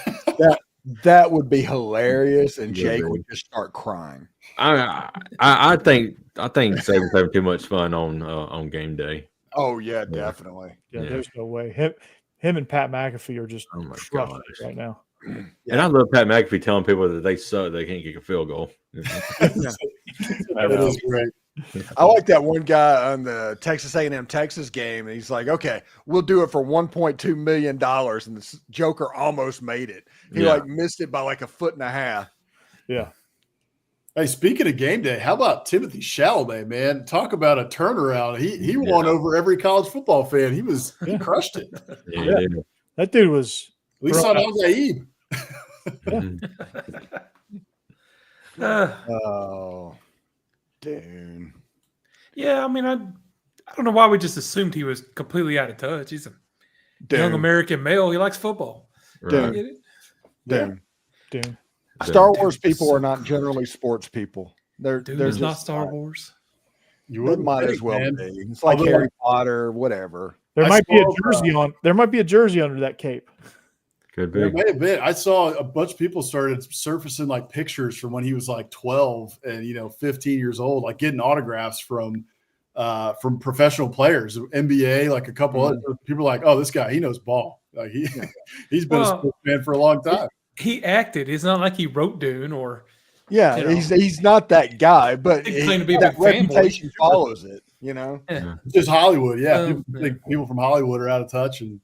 That would be hilarious, and Yeah, Jake man. would just start crying. I think Saban's having too much fun on game day. Oh yeah, definitely. Yeah, Yeah. there's no way. Him and Pat McAfee are just Oh my crushing gosh. it right now. And I love Pat McAfee telling people that they suck, they can't kick a field goal. That is great. I like that one guy on the Texas A&M Texas game, and he's like, "Okay, we'll do it for $1.2 million," and the Joker almost made it. He Yeah. like missed it by like a foot and a half. Yeah. Hey, speaking of game day, how about Timothy Chalamet, man? Talk about a turnaround. He won over every college football fan. He crushed it. At Yeah. That dude was least on Al Zaid. Oh, dude. Yeah, I mean, I don't know why we just assumed he was completely out of touch. He's a young American male. He likes football. I Dude. get it. Dude. dude. Star Wars people are not generally sports people. They're Dude, they're it's not just Star Wars. You They wouldn't might think, as well man. be. It's like Although, Harry Potter, whatever. There I might be a saw, jersey on. There might be a jersey under that cape. Could There be. may have been. I saw a bunch of people started surfacing like pictures from when he was like 12 and 15 years old, like getting autographs from professional players, NBA, like a couple other people. Like, oh, this guy, he knows ball. Like he's been a sports fan for a long time. He acted. It's not like he wrote Dune or Yeah, You know. he's not that guy, but He claimed to be a that big fanboy. reputation follows it. You know. It's just Hollywood. Yeah, people Yeah. think people from Hollywood are out of touch and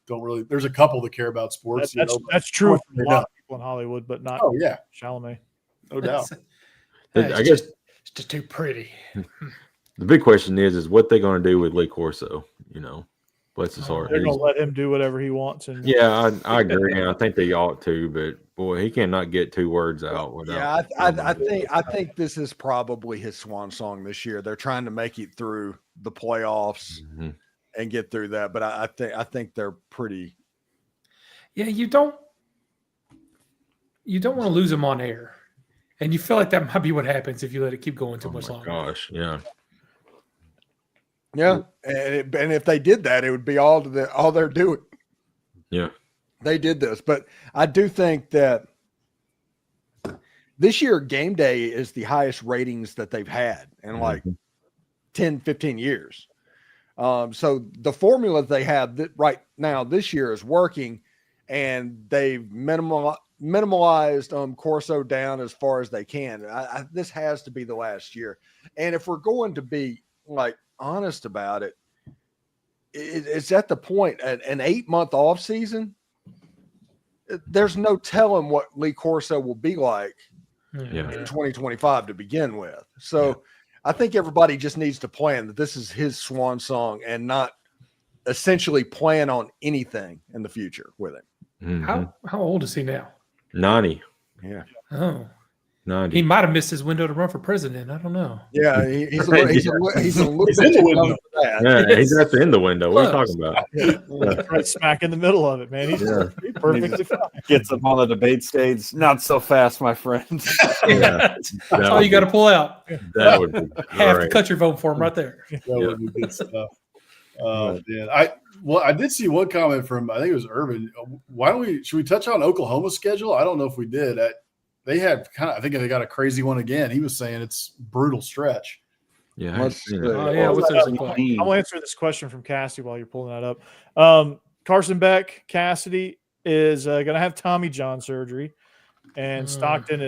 don't really. There's a couple that care about sports. That's true Of for course a they lot know. of people in Hollywood, but not Oh yeah, Chalamet. no doubt. I guess it's just too pretty. the big question is what they're going to do with Lee Corso. Bless his heart. They're going to let him do whatever he wants. And Yeah, I agree. And I think they ought to, but boy, he cannot get 2 words out without. Yeah, I think this is probably his swan song this year. They're trying to make it through the playoffs Mhm. and get through that, but I think they're pretty. Yeah, you don't want to lose him on air, and you feel like that might be what happens if you let it keep going too Oh much my longer. gosh, yeah. Yeah, and if they did that, it would be all they're doing. Yeah. They did this, but I do think that this year game day is the highest ratings that they've had in like 10, 15 years. So the formula they have right now this year is working, and they've minimalized Corso down as far as they can. This has to be the last year. And if we're going to be like honest about it, it's at the point an 8-month off season. There's no telling what Lee Corso will be like Yeah. in 2025 to begin with. So I think everybody just needs to plan that this is his swan song and not essentially plan on anything in the future with him. Mhm. How old is he now? 90. Yeah. Oh, 90. He might have missed his window to run for president. I don't know. Yeah, he's a little He's in bit the too window. young for that. Yeah, he's at the end of the window. What are you Close. talking about? Right smack in the middle of it, man. He's perfectly fine. Gets up on the debate stage. Not so fast, my friend. Yeah, That's all you got to pull out. That would be Half the great. country vote for him right there. That would be good stuff. Oh man, I did see one comment from, I think it was Urban. Should we touch on Oklahoma's schedule? I don't know if we did. They had I think they got a crazy one again. He was saying it's brutal stretch. Yeah, Let's see. Oh, yeah. What's those look like? I'll answer this question from Cassidy while you're pulling that up. Carson Beck, Cassidy is going to have Tommy John surgery, and Stockton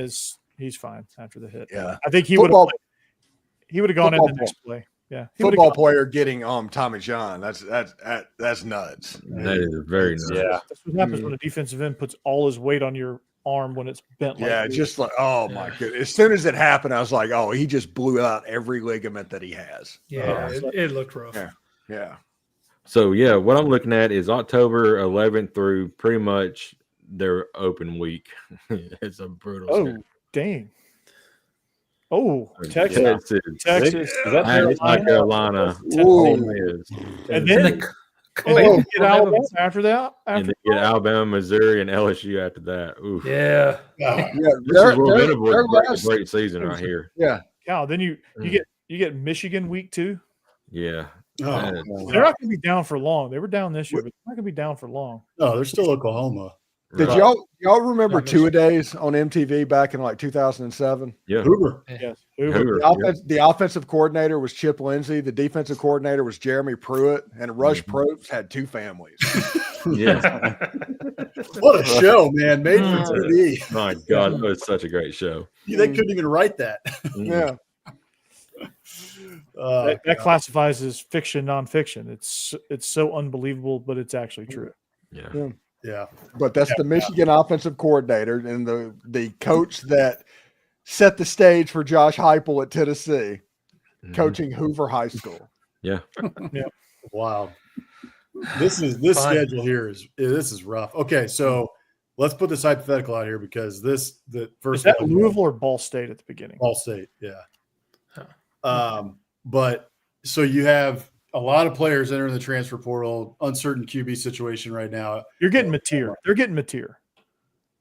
he's fine after the hit. Yeah. I think he would have gone in football the next play. Yeah, he Football would've player getting Tommy John. That's nuts. that is very nice. Yeah. That's what happens when a defensive end puts all his weight on your arm when it's bent. Yeah, like just like, oh my goodness. As soon as it happened, I was like, oh, he just blew out every ligament that he has. Yeah, it looked rough. Yeah. Yeah. So yeah, what I'm looking at is October 11th through pretty much their open week. It's a brutal. Oh, schedule. dang. Oh, Texas. Yeah, it's Is It's North Carolina. Ooh. And And then then they get Alabama after that. And they get Alabama, Missouri, and LSU after that. Ooh. yeah. Yeah, This is Will Venables' their great season right here. yeah. Cow, then you get Michigan week 2. Yeah. Oh, Man. They're not going to be down for long. They were down this year, but they're not going to be down for long. no, they're still Oklahoma. Did Right. y'all remember Not Two A Days on MTV back in like 2007? Yeah. Hoover. Yes. Hoover. The offensive coordinator was Chip Lindsey. The defensive coordinator was Jeremy Pruitt, and Rush Probst had 2 families. Yeah. What a show, man! Made for TV. My God, that was such a great show. They couldn't even write that. Yeah. That classifies as fiction, nonfiction. It's so unbelievable, but it's actually true. Yeah. Yeah. But that's the Michigan offensive coordinator and the coach that set the stage for Josh Heupel at Tennessee, coaching Hoover High School. Yeah. Wow. This Fine. schedule here is rough. Okay, so let's put this hypothetical out here because the first Is that one- Louisville or Ball State at the beginning? Ball State, yeah. Huh. But so you have a lot of players entering the transfer portal, uncertain QB situation right now. You're getting Mateer. They're getting Mateer.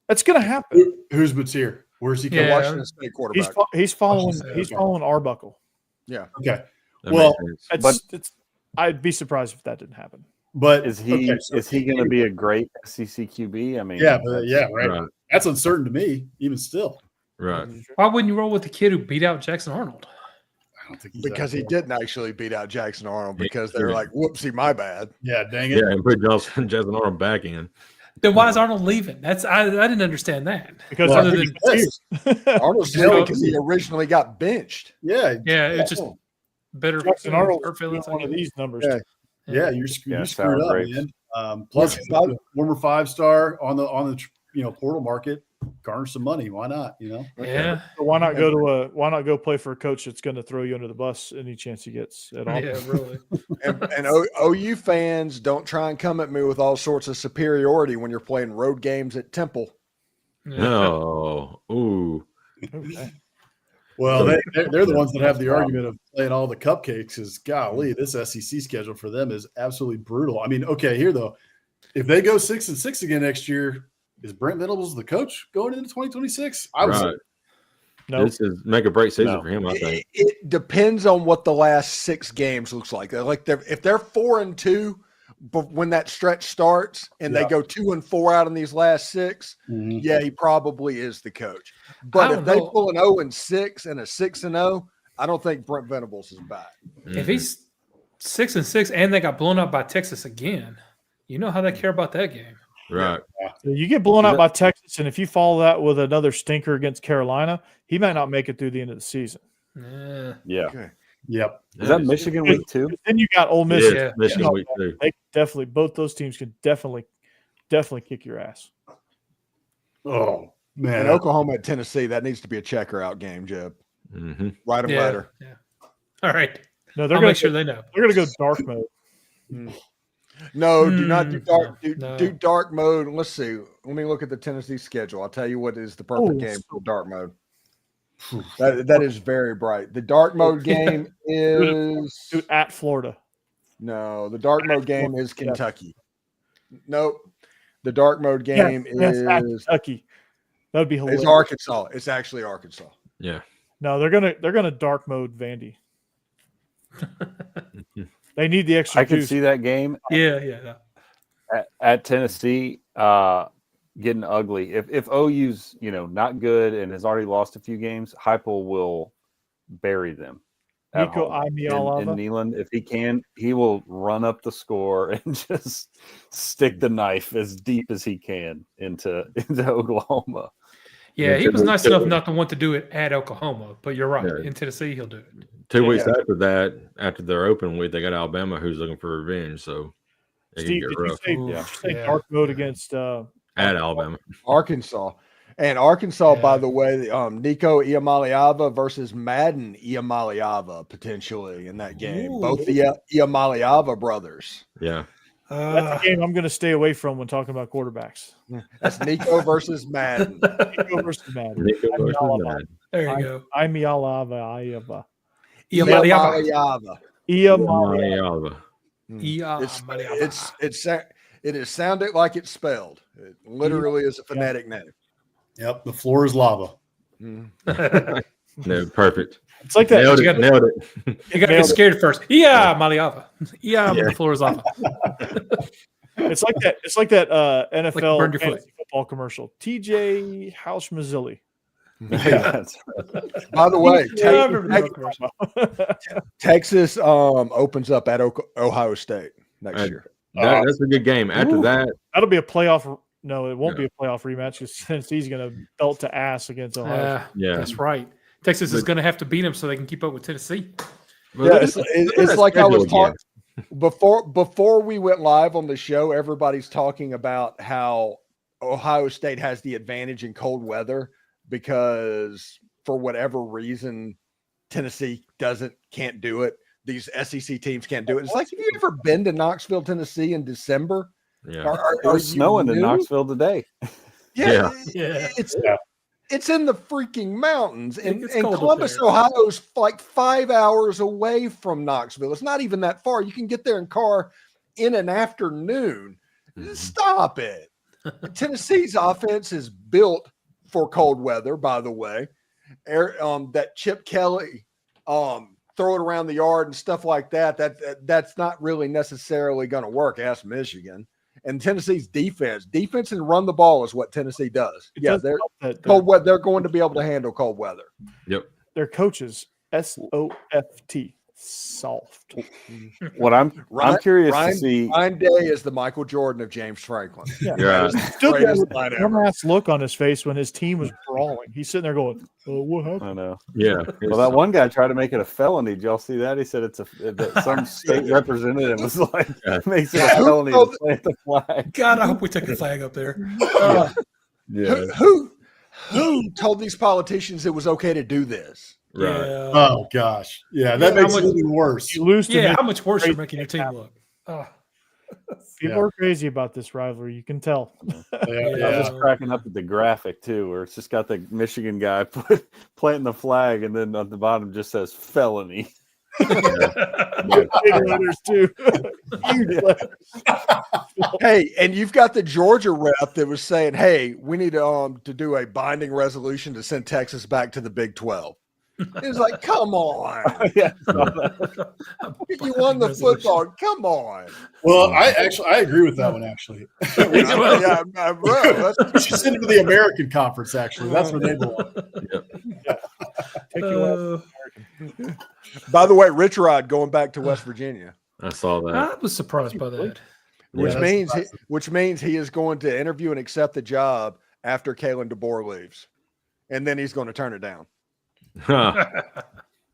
That's going to happen. Who's Mateer? Where's he The coming? Yeah. Washington State quarterback. He's following Washington State, okay. Arbuckle. Yeah. Okay, That Well, makes sense. It's I'd be surprised if that didn't happen. but Is he okay, so- is he going to be a great SEC QB? I mean, Yeah, right. Right. That's uncertain to me, even still. Right. Why wouldn't you roll with the kid who beat out Jackson Arnold? I don't think he's Because that he good. didn't actually beat out Jackson Arnold because Yeah. they're like, whoopsie, my bad. Yeah, dang it. Yeah, and put Jason Arnold back in. Then why is Arnold leaving? I didn't understand that. Because Well, other I than think he's pissed. Arnold's Yeah. leaving because he originally got benched. Yeah, yeah, it's just better. Jackson Arnold hurt feelings. one of these numbers. Yeah. yeah, you're Yeah, screwed sour up, grapes. man. Plus, Yeah. former 5-star on the portal market, garner some money. Why not? Yeah, So why not go play for a coach that's going to throw you under the bus any chance he gets at all? yeah, really. And OU fans, don't try and come at me with all sorts of superiority when you're playing road games at Temple. Yeah. No. Ooh. Okay. Well, they're the ones that have the argument of playing all the cupcakes. Is golly, this SEC schedule for them is absolutely brutal. I mean, okay, here though, if they go 6-6 again next year, is Brent Venables the coach going into 2026? I was Right. No, This is make a break season No. for him, I think. It depends on what the last 6 games looks like. If they're 4-2, but when that stretch starts and they Yeah. go 2-4 out in these last 6, Mhm. yeah, he probably is the coach. But I if don't they know. pull an 0-6 and a 6-0, I don't think Brent Venables is back. If he's 6-6 and they got blown out by Texas again, you know how they care about that game. Right. So you get blown out by Texas, and if you follow that with another stinker against Carolina, he might not make it through the end of the season. Yeah. Yeah. Okay. Yep. Is that Michigan week 2? Then you got Ole Miss. Yeah, Yeah. Michigan Yeah. week 2. They definitely, both those teams can definitely kick your ass. Oh man, And Oklahoma at Tennessee, that needs to be a checker out game, Jeb. Mm-hmm. Write them Yeah. letter. Yeah. All right. No, they're I'll going make sure they know. to go dark mode. No, do not do dark. no. Do dark mode. Let's see. Let me look at the Tennessee schedule. I'll tell you what is the perfect Oh, game for dark mode. That is very bright. The dark mode game is Dude, at Florida. no. The dark mode game is Kentucky. Nope. The dark mode game Yes, at is Kentucky. That would be hilarious. it's Arkansas. It's actually Arkansas. Yeah. No, they're gonna dark mode Vandy. They need the extra I could juice. see that game Yeah. at Tennessee getting ugly. If OU's not good and has already lost a few games, Heupel will bury them. At Nico home. in Iamaleava. Neyland, if he can, he will run up the score and just stick the knife as deep as he can into Oklahoma. Yeah, he was nice enough not to want to do it at Oklahoma, but you're right. Yeah. In Tennessee, he'll do it. 2 weeks after that, after their open week, they got Alabama, who's looking for revenge. So it can Steve, get did you rough say, Ooh, did you say yeah. dark mode against at Alabama. Arkansas. And Arkansas, Yeah. by the way, Nico Iamaleava versus Madden Iamaleava potentially in that game. Ooh. Both the Iamaleava brothers. Yeah. that's a game I'm going to stay away from when talking about quarterbacks. That's Nico versus Madden. Nico versus Madden. Nico versus Iamaleava. Madden. There you go. Iamaleava. Iamaleava. Iamaleava. Iamaleava. It is sounded like it's spelled. It literally is a phonetic name. Yep, the floor is lava. No, perfect. It's like that. Nailed you it. gotta- Nailed it. You got to get scared first. Yeah, Maliava. Yeah, the floor is lava. It's like that. It's like that NFL burn your fantasy football commercial. TJ House Mazzilli. That's By the way, Yeah, I remember that commercial. Texas opens up at Ohio State next Right. year. That's a good game. After Ooh. that, That'll be a playoff. No, it won't Yeah. be a playoff rematch because Tennessee's going to belt to ass against Ohio. yeah. That's right. Texas is going to have to beat them so they can keep up with Tennessee. Well, Yeah, look it's at it's that like I was schedule again. talking before we went live on the show. Everybody's talking about how Ohio State has the advantage in cold weather because for whatever reason Tennessee can't do it. These SEC teams can't do it. It's like, have you ever been to Knoxville, Tennessee in December? Yeah. it was snowing in Knoxville today. Yeah, Yeah. It's in the freaking mountains, and It's cold up Columbus, there. Ohio's like 5 hours away from Knoxville. It's not even that far. You can get there in car in an afternoon. Mhm. Stop it. Tennessee's offense is built for cold weather, by the way. That Chip Kelly throw it around the yard and stuff like that's not really necessarily going to work. Ask Michigan. And Tennessee's defense and run the ball is what Tennessee does. It Yeah, doesn't they're help that cold weather. They're going to be able to handle cold weather. Yep. their coaches SOFT soft. What I'm curious Ryan, to see. Ryan Day is the Michael Jordan of James Franklin. Yeah. Yeah. Still got Greatest a line ever. dumbass look on his face when his team was brawling. He's sitting there going, "What happened?" I know. Yeah. Well, that one guy tried to make it a felony. Did y'all see that? He said that some state representative was like, Yeah. makes it a felony to plant the flag. God, I hope we take a flag up there. Yeah. Who told these politicians it was okay to do this? Right. Yeah. Oh gosh, yeah, that Yeah, makes how it much- even worse. You lose to Yeah, me. how much worse you're making your team look. Oh, People Yeah. are crazy about this rivalry. You can tell. Yeah, I was yeah. just cracking up at the graphic too, where it's just got the Michigan guy planting the flag, and then on the bottom just says felony. Big letters too. Huge letters. Hey, and you've got the Georgia rep that was saying, "Hey, we need to do a binding resolution to send Texas back to the Big 12." It's like, come on, Yeah. you won the football. Come on. Well, I agree with that one. Actually, Yeah, well, we should send it to the American Conference. Actually, that's where they belong. Take your last- by the way, Rich Rod going back to West Virginia, I saw that. I was surprised by that. which Yeah, means he is going to interview and accept the job after Kalen DeBoer leaves, and then he's going to turn it down.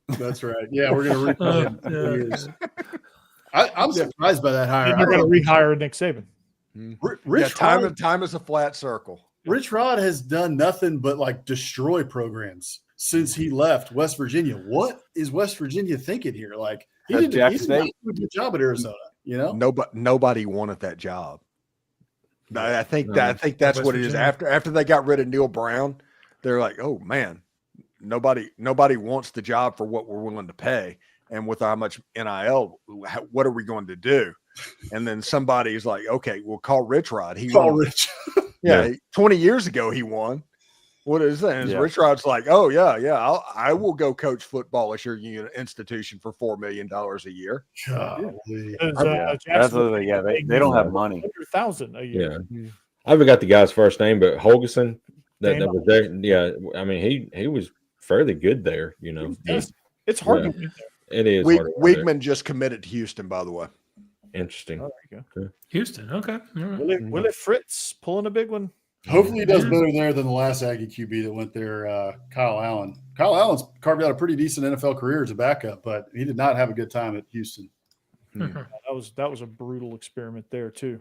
That's right. Yeah, we're going to replay him for Yeah. years. I'm surprised by that hire. And they're going to rehire Nick Saban. Rich Time is a flat circle. Rich Rod has done nothing but like destroy programs since he left West Virginia. What is West Virginia thinking here? Like he That's did Jack not State. do a good job at Arizona. You know, Nobody wanted that job. I think No. that's West what it is. Virginia. After they got rid of Neil Brown, they're like, oh man, nobody wants the job for what we're willing to pay, and with how much NIL, what are we going to do? And then somebody's like, okay, we'll call Rich Rod. He Call won. Rich. Yeah, 20 years ago he won. What is that? And Yeah. Rich Rod's like, oh yeah, I will go coach football at your institution for $4 million a year. Golly. That's the thing. Yeah, they don't have money. 100,000 a year. Yeah. I forgot the guy's first name, but Holgerson, that Damon. was there. Yeah, I mean he was fairly good there. You know, It's hard Yeah. to win there. it is. hard to win there. Weigman just committed to Houston, by the way. Interesting. Oh, there you go. Houston. Okay. All right. Willie Fritz pulling a big one. Hopefully he does better there than the last Aggie QB that went there, Kyle Allen. Kyle Allen's carved out a pretty decent NFL career as a backup, but he did not have a good time at Houston. That was a brutal experiment there too.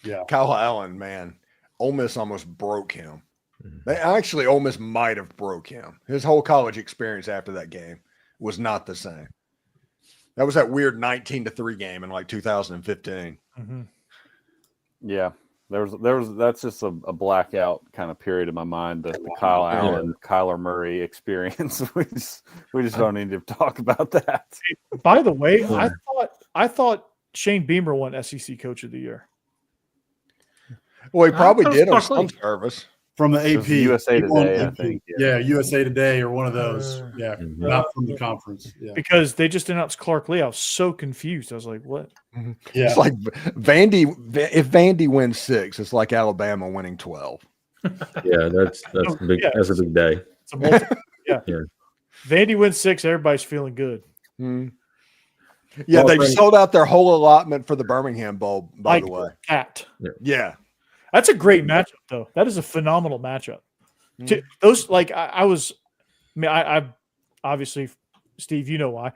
Yeah. Kyle Allen, man, Ole Miss almost broke him. Actually, Ole Miss might have broke him. His whole college experience after that game was not the same. That was that weird 19-3 game in like 2015. Mm-hmm. Yeah. That's just a blackout kind of period in my mind. The Kyle Allen, Kyler Murray experience. we just don't need to talk about that. By the way, I thought Shane Beamer won SEC Coach of the Year. Well, he probably thought it did on was some Barkley. service. From the It was AP. USA He won Today, I AP. think. Yeah, USA Today or one of those. Yeah, Mhm. not from the conference. Yeah. Because they just announced Clark Lee. I was so confused. I was like, what? Yeah. It's like if Vandy wins 6, it's like Alabama winning 12. Yeah, that's big. Yeah. That's a big day. It's a multi- yeah. Yeah. Vandy wins 6. Everybody's feeling good. Yeah, Well, they've Frank- sold out their whole allotment for the Birmingham Bowl, by Like the way. that. Yeah. That's a great matchup, though. That is a phenomenal matchup. Those I obviously, Steve, you know why.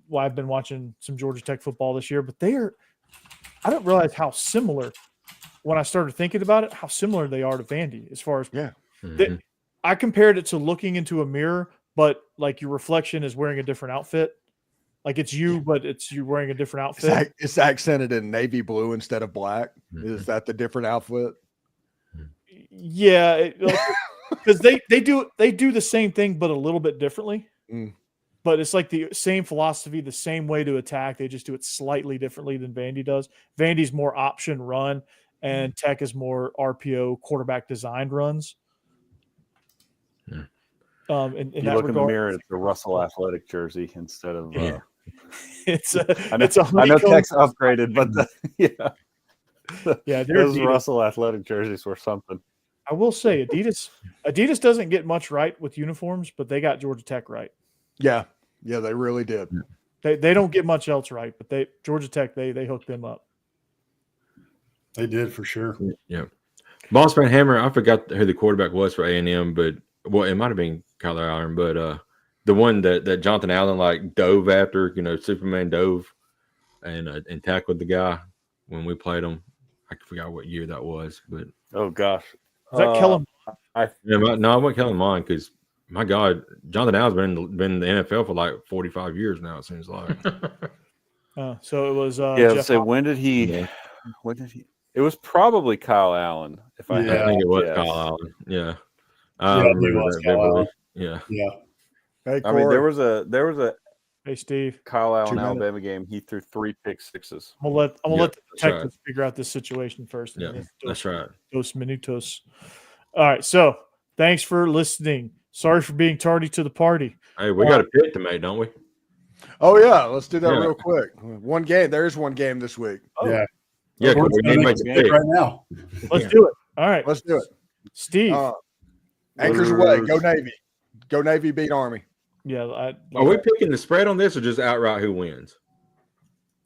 Why I've been watching some Georgia Tech football this year, but I didn't realize how similar when I started thinking about it, how similar they are to Vandy as far as Mhm. I compared it to looking into a mirror, but like your reflection is wearing a different outfit. Like it's you, but it's you wearing a different outfit. It's accented in navy blue instead of black. Is that the different outfit? Yeah, because they do the same thing, but a little bit differently. But it's like the same philosophy, the same way to attack. They just do it slightly differently than Vandy does. Vandy's more option run, and Tech is more RPO quarterback designed runs. In You that look in the regard, mirror, it's the Russell Athletic jersey instead of. it's I know honeycomb- Tech's upgraded, but yeah, they're those Adidas. Russell Athletic jerseys were something. I will say Adidas doesn't get much right with uniforms, but they got Georgia Tech right. Yeah. Yeah, they really did. They don't get much else right, but Georgia Tech they hooked them up. They did for sure. Yeah. Boss Man Hammer, I forgot who the quarterback was for A&M, but it might have been Kyler Allen, but the one that Jonathan Allen like dove after, Superman dove and tackled the guy when we played him. I forgot what year that was, but Oh gosh, Is that Kellen? I wasn't killing mine because my God, Jonathan Allen's been in the NFL for like 45 years now. It seems like. So it was. yeah. Jeff So when did he? Yeah. When did he? It was probably Kyle Allen. If I, Yeah. had I think it was to guess. Kyle Allen. Yeah. Yeah, it was Kyle Allen. Yeah. Yeah. Hey, I mean, there Corey. was a Hey Steve, Kyle Allen 2 minutes. Alabama game. He threw 3 pick sixes. I'm gonna let the That's detectives figure out this situation first. and Yeah. then That's right. Dos minutos. All right. So thanks for listening. Sorry for being tardy to the party. Hey, we got a pick to make, don't we? Oh, yeah. Let's do that Yeah. real quick. One game. There's one game this week. Yeah. Yeah, 'cause we need to make Let's a make it pick. right now. Let's do it. All right. Let's do it. Steve. Anchors away. Go Navy. Go Navy. Beat Army. Yeah. Are we picking the spread on this or just outright who wins?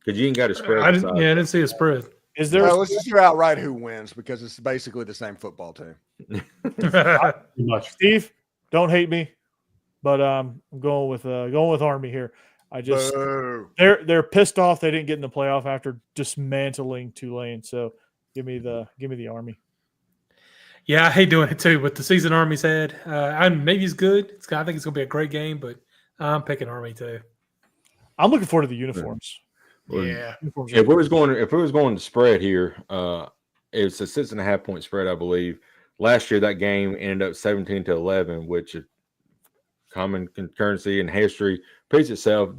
Because you ain't got a spread. I beside. didn't see a spread. Is there? Let's just do outright who wins because it's basically the same football team. Too much. Steve, don't hate me, but I'm going with Army here. I just Boo. they're pissed off they didn't get in the playoff after dismantling Tulane. So give me the Army. Yeah, I hate doing it too, but the season Army's had, Navy's good. I think it's going to be a great game, but I'm picking Army too. I'm looking forward to the uniforms. Well, Yeah. Uniforms If are- we was going to spread here, it's a 6.5 point spread, I believe. Last year that game ended up 17-11, which common concurrency and history repeats itself,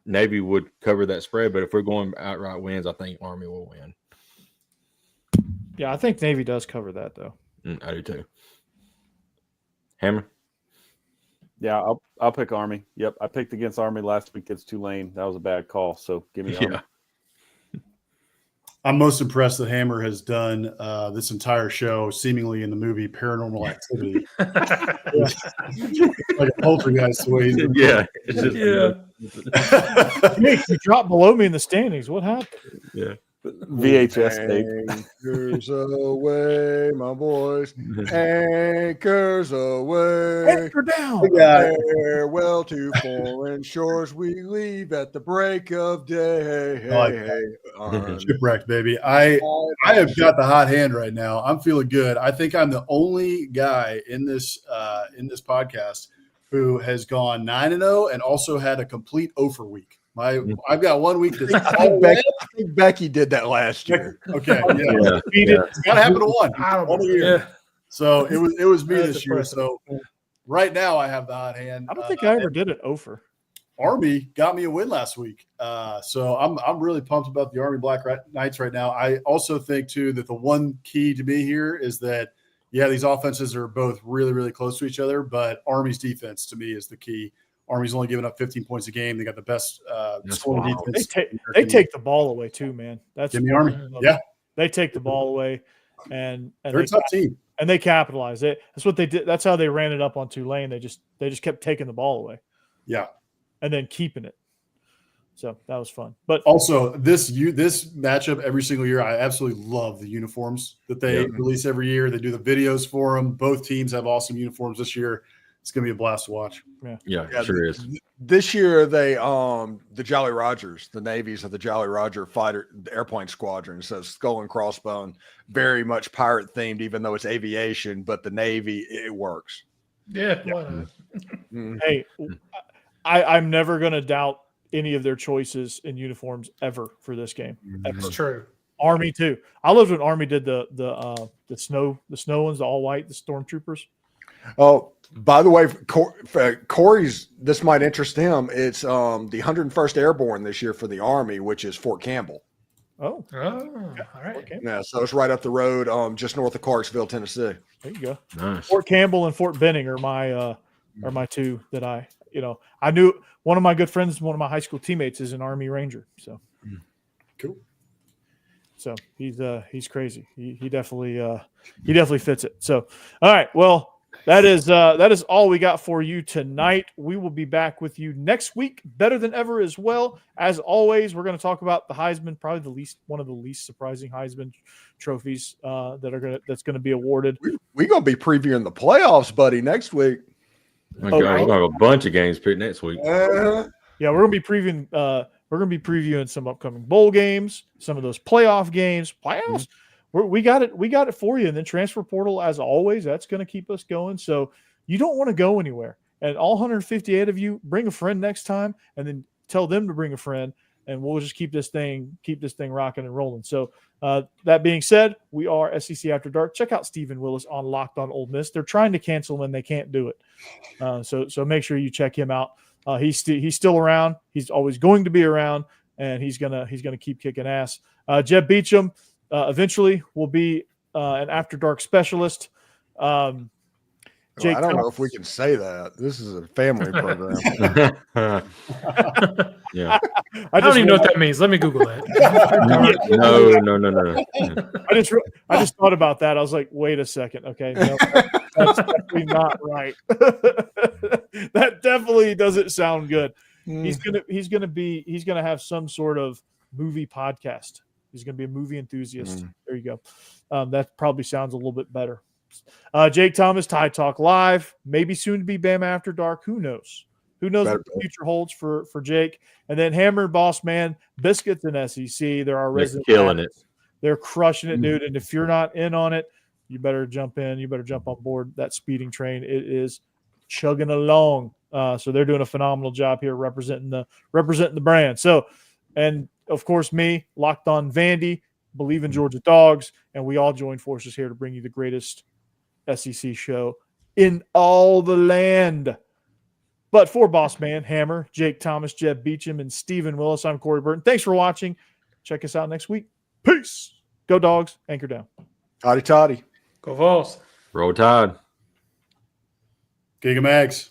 Navy would cover that spread. But if we're going outright wins, I think Army will win. Yeah, I think Navy does cover that though. I do too. Hammer. Yeah, I'll pick Army. Yep, I picked against Army last week against Tulane. That was a bad call. So give me Army. I'm most impressed that Hammer has done this entire show seemingly in the movie Paranormal Activity. Like a poltergeist the way he's been. Yeah. It's just, Nick, you dropped below me in the standings. What happened? Yeah. VHS tape. Anchors away, my boys. Anchors away. Anchor down. Farewell to foreign shores. We leave at the break of day. I like that. Shipwrecked, baby. I have got the hot hand right now. I'm feeling good. I think I'm the only guy in this podcast who has gone 9-0 and also had a complete over week. I've got 1 week that's I think Becky did that last year. Okay, Yeah. It's got to happen to one. One a year. So it was me That's this year. So right now I have the hot hand. I don't think I ever did it over. Army got me a win last week. So I'm really pumped about the Army Black Knights right now. I also think too that the one key to me here is that these offenses are both really, really close to each other, but Army's defense to me is the key. Army's only giving up 15 points a game. They got the best scoring defense. They take the ball away too, man. That's in the Army. Yeah, they take the ball away, and they're a tough team. And they capitalize it. That's what they did. That's how they ran it up on Tulane. They just kept taking the ball away. Yeah, and then keeping it. So that was fun. But also this matchup every single year, I absolutely love the uniforms that they release every year. They do the videos for them. Both teams have awesome uniforms this year. It's going to be a blast to watch. Yeah, sure is. This year, they the Jolly Rogers, the Navies of the Jolly Roger fighter airplane squadron. So skull and crossbone, very much pirate themed, even though it's aviation. But the Navy, it works. Yeah. Why not? Hey, I'm never going to doubt any of their choices in uniforms ever for this game. That's true. Army too. I loved when Army did the snow ones, the all white, the stormtroopers. Oh, by the way, Corey's, this might interest him. It's the 101st Airborne this year for the Army, which is Fort Campbell. Oh, all right. Okay. Yeah, so it's right up the road, just north of Clarksville, Tennessee. There you go. Nice. Fort Campbell and Fort Benning are my two that I knew. One of my good friends, one of my high school teammates, is an Army Ranger. So cool. So he's crazy. He definitely fits it. So all right, well. That is all we got for you tonight. We will be back with you next week, better than ever as well. As always, we're going to talk about the Heisman, probably one of the least surprising Heisman trophies that's going to be awarded. We're going to be previewing the playoffs, buddy, next week. Oh, God, we're going to have a bunch of games picked next week. Yeah, we're going to be previewing. We're going to be previewing some upcoming bowl games, some of those playoff games. Playoffs. We got it for you. And then transfer portal, as always, that's going to keep us going. So you don't want to go anywhere. And all 158 of you, bring a friend next time, and then tell them to bring a friend, and we'll just keep this thing rocking and rolling. So that being said, we are SEC After Dark. Check out Steven Willis on Locked On Ole Miss. They're trying to cancel him and they can't do it. So make sure you check him out. He's still around. He's always going to be around, and he's gonna keep kicking ass. Jeb Beecham. Eventually will be an After Dark specialist. Jake, I don't know if we can say that. This is a family program. Yeah. I don't even know what that means. Let me Google that. No. I just thought about that. I was like, wait a second. Okay. No, that's definitely not right. That definitely doesn't sound good. He's gonna have some sort of movie podcast. He's going to be a movie enthusiast. There you go. That probably sounds a little bit better. Jake Thomas, Tide Talk Live, maybe soon to be Bama After Dark. Who knows? Who knows what the future holds for Jake? And then Hammer and Boss Man, Biscuits and SEC. They're our resident. They're killing it. They're crushing it, dude. And if you're not in on it, you better jump in. You better jump on board that speeding train. It is chugging along. So they're doing a phenomenal job here representing the brand. So, and of course, me, Locked On Vandy, believe in Georgia Dogs, and we all join forces here to bring you the greatest SEC show in all the land. But for Boss Man, Hammer, Jake Thomas, Jeb Beecham, and Steven Willis, I'm Corey Burton. Thanks for watching. Check us out next week. Peace. Go Dogs. Anchor down. Hotty toddy. Go Vols. Roll Tide. Giga Mags.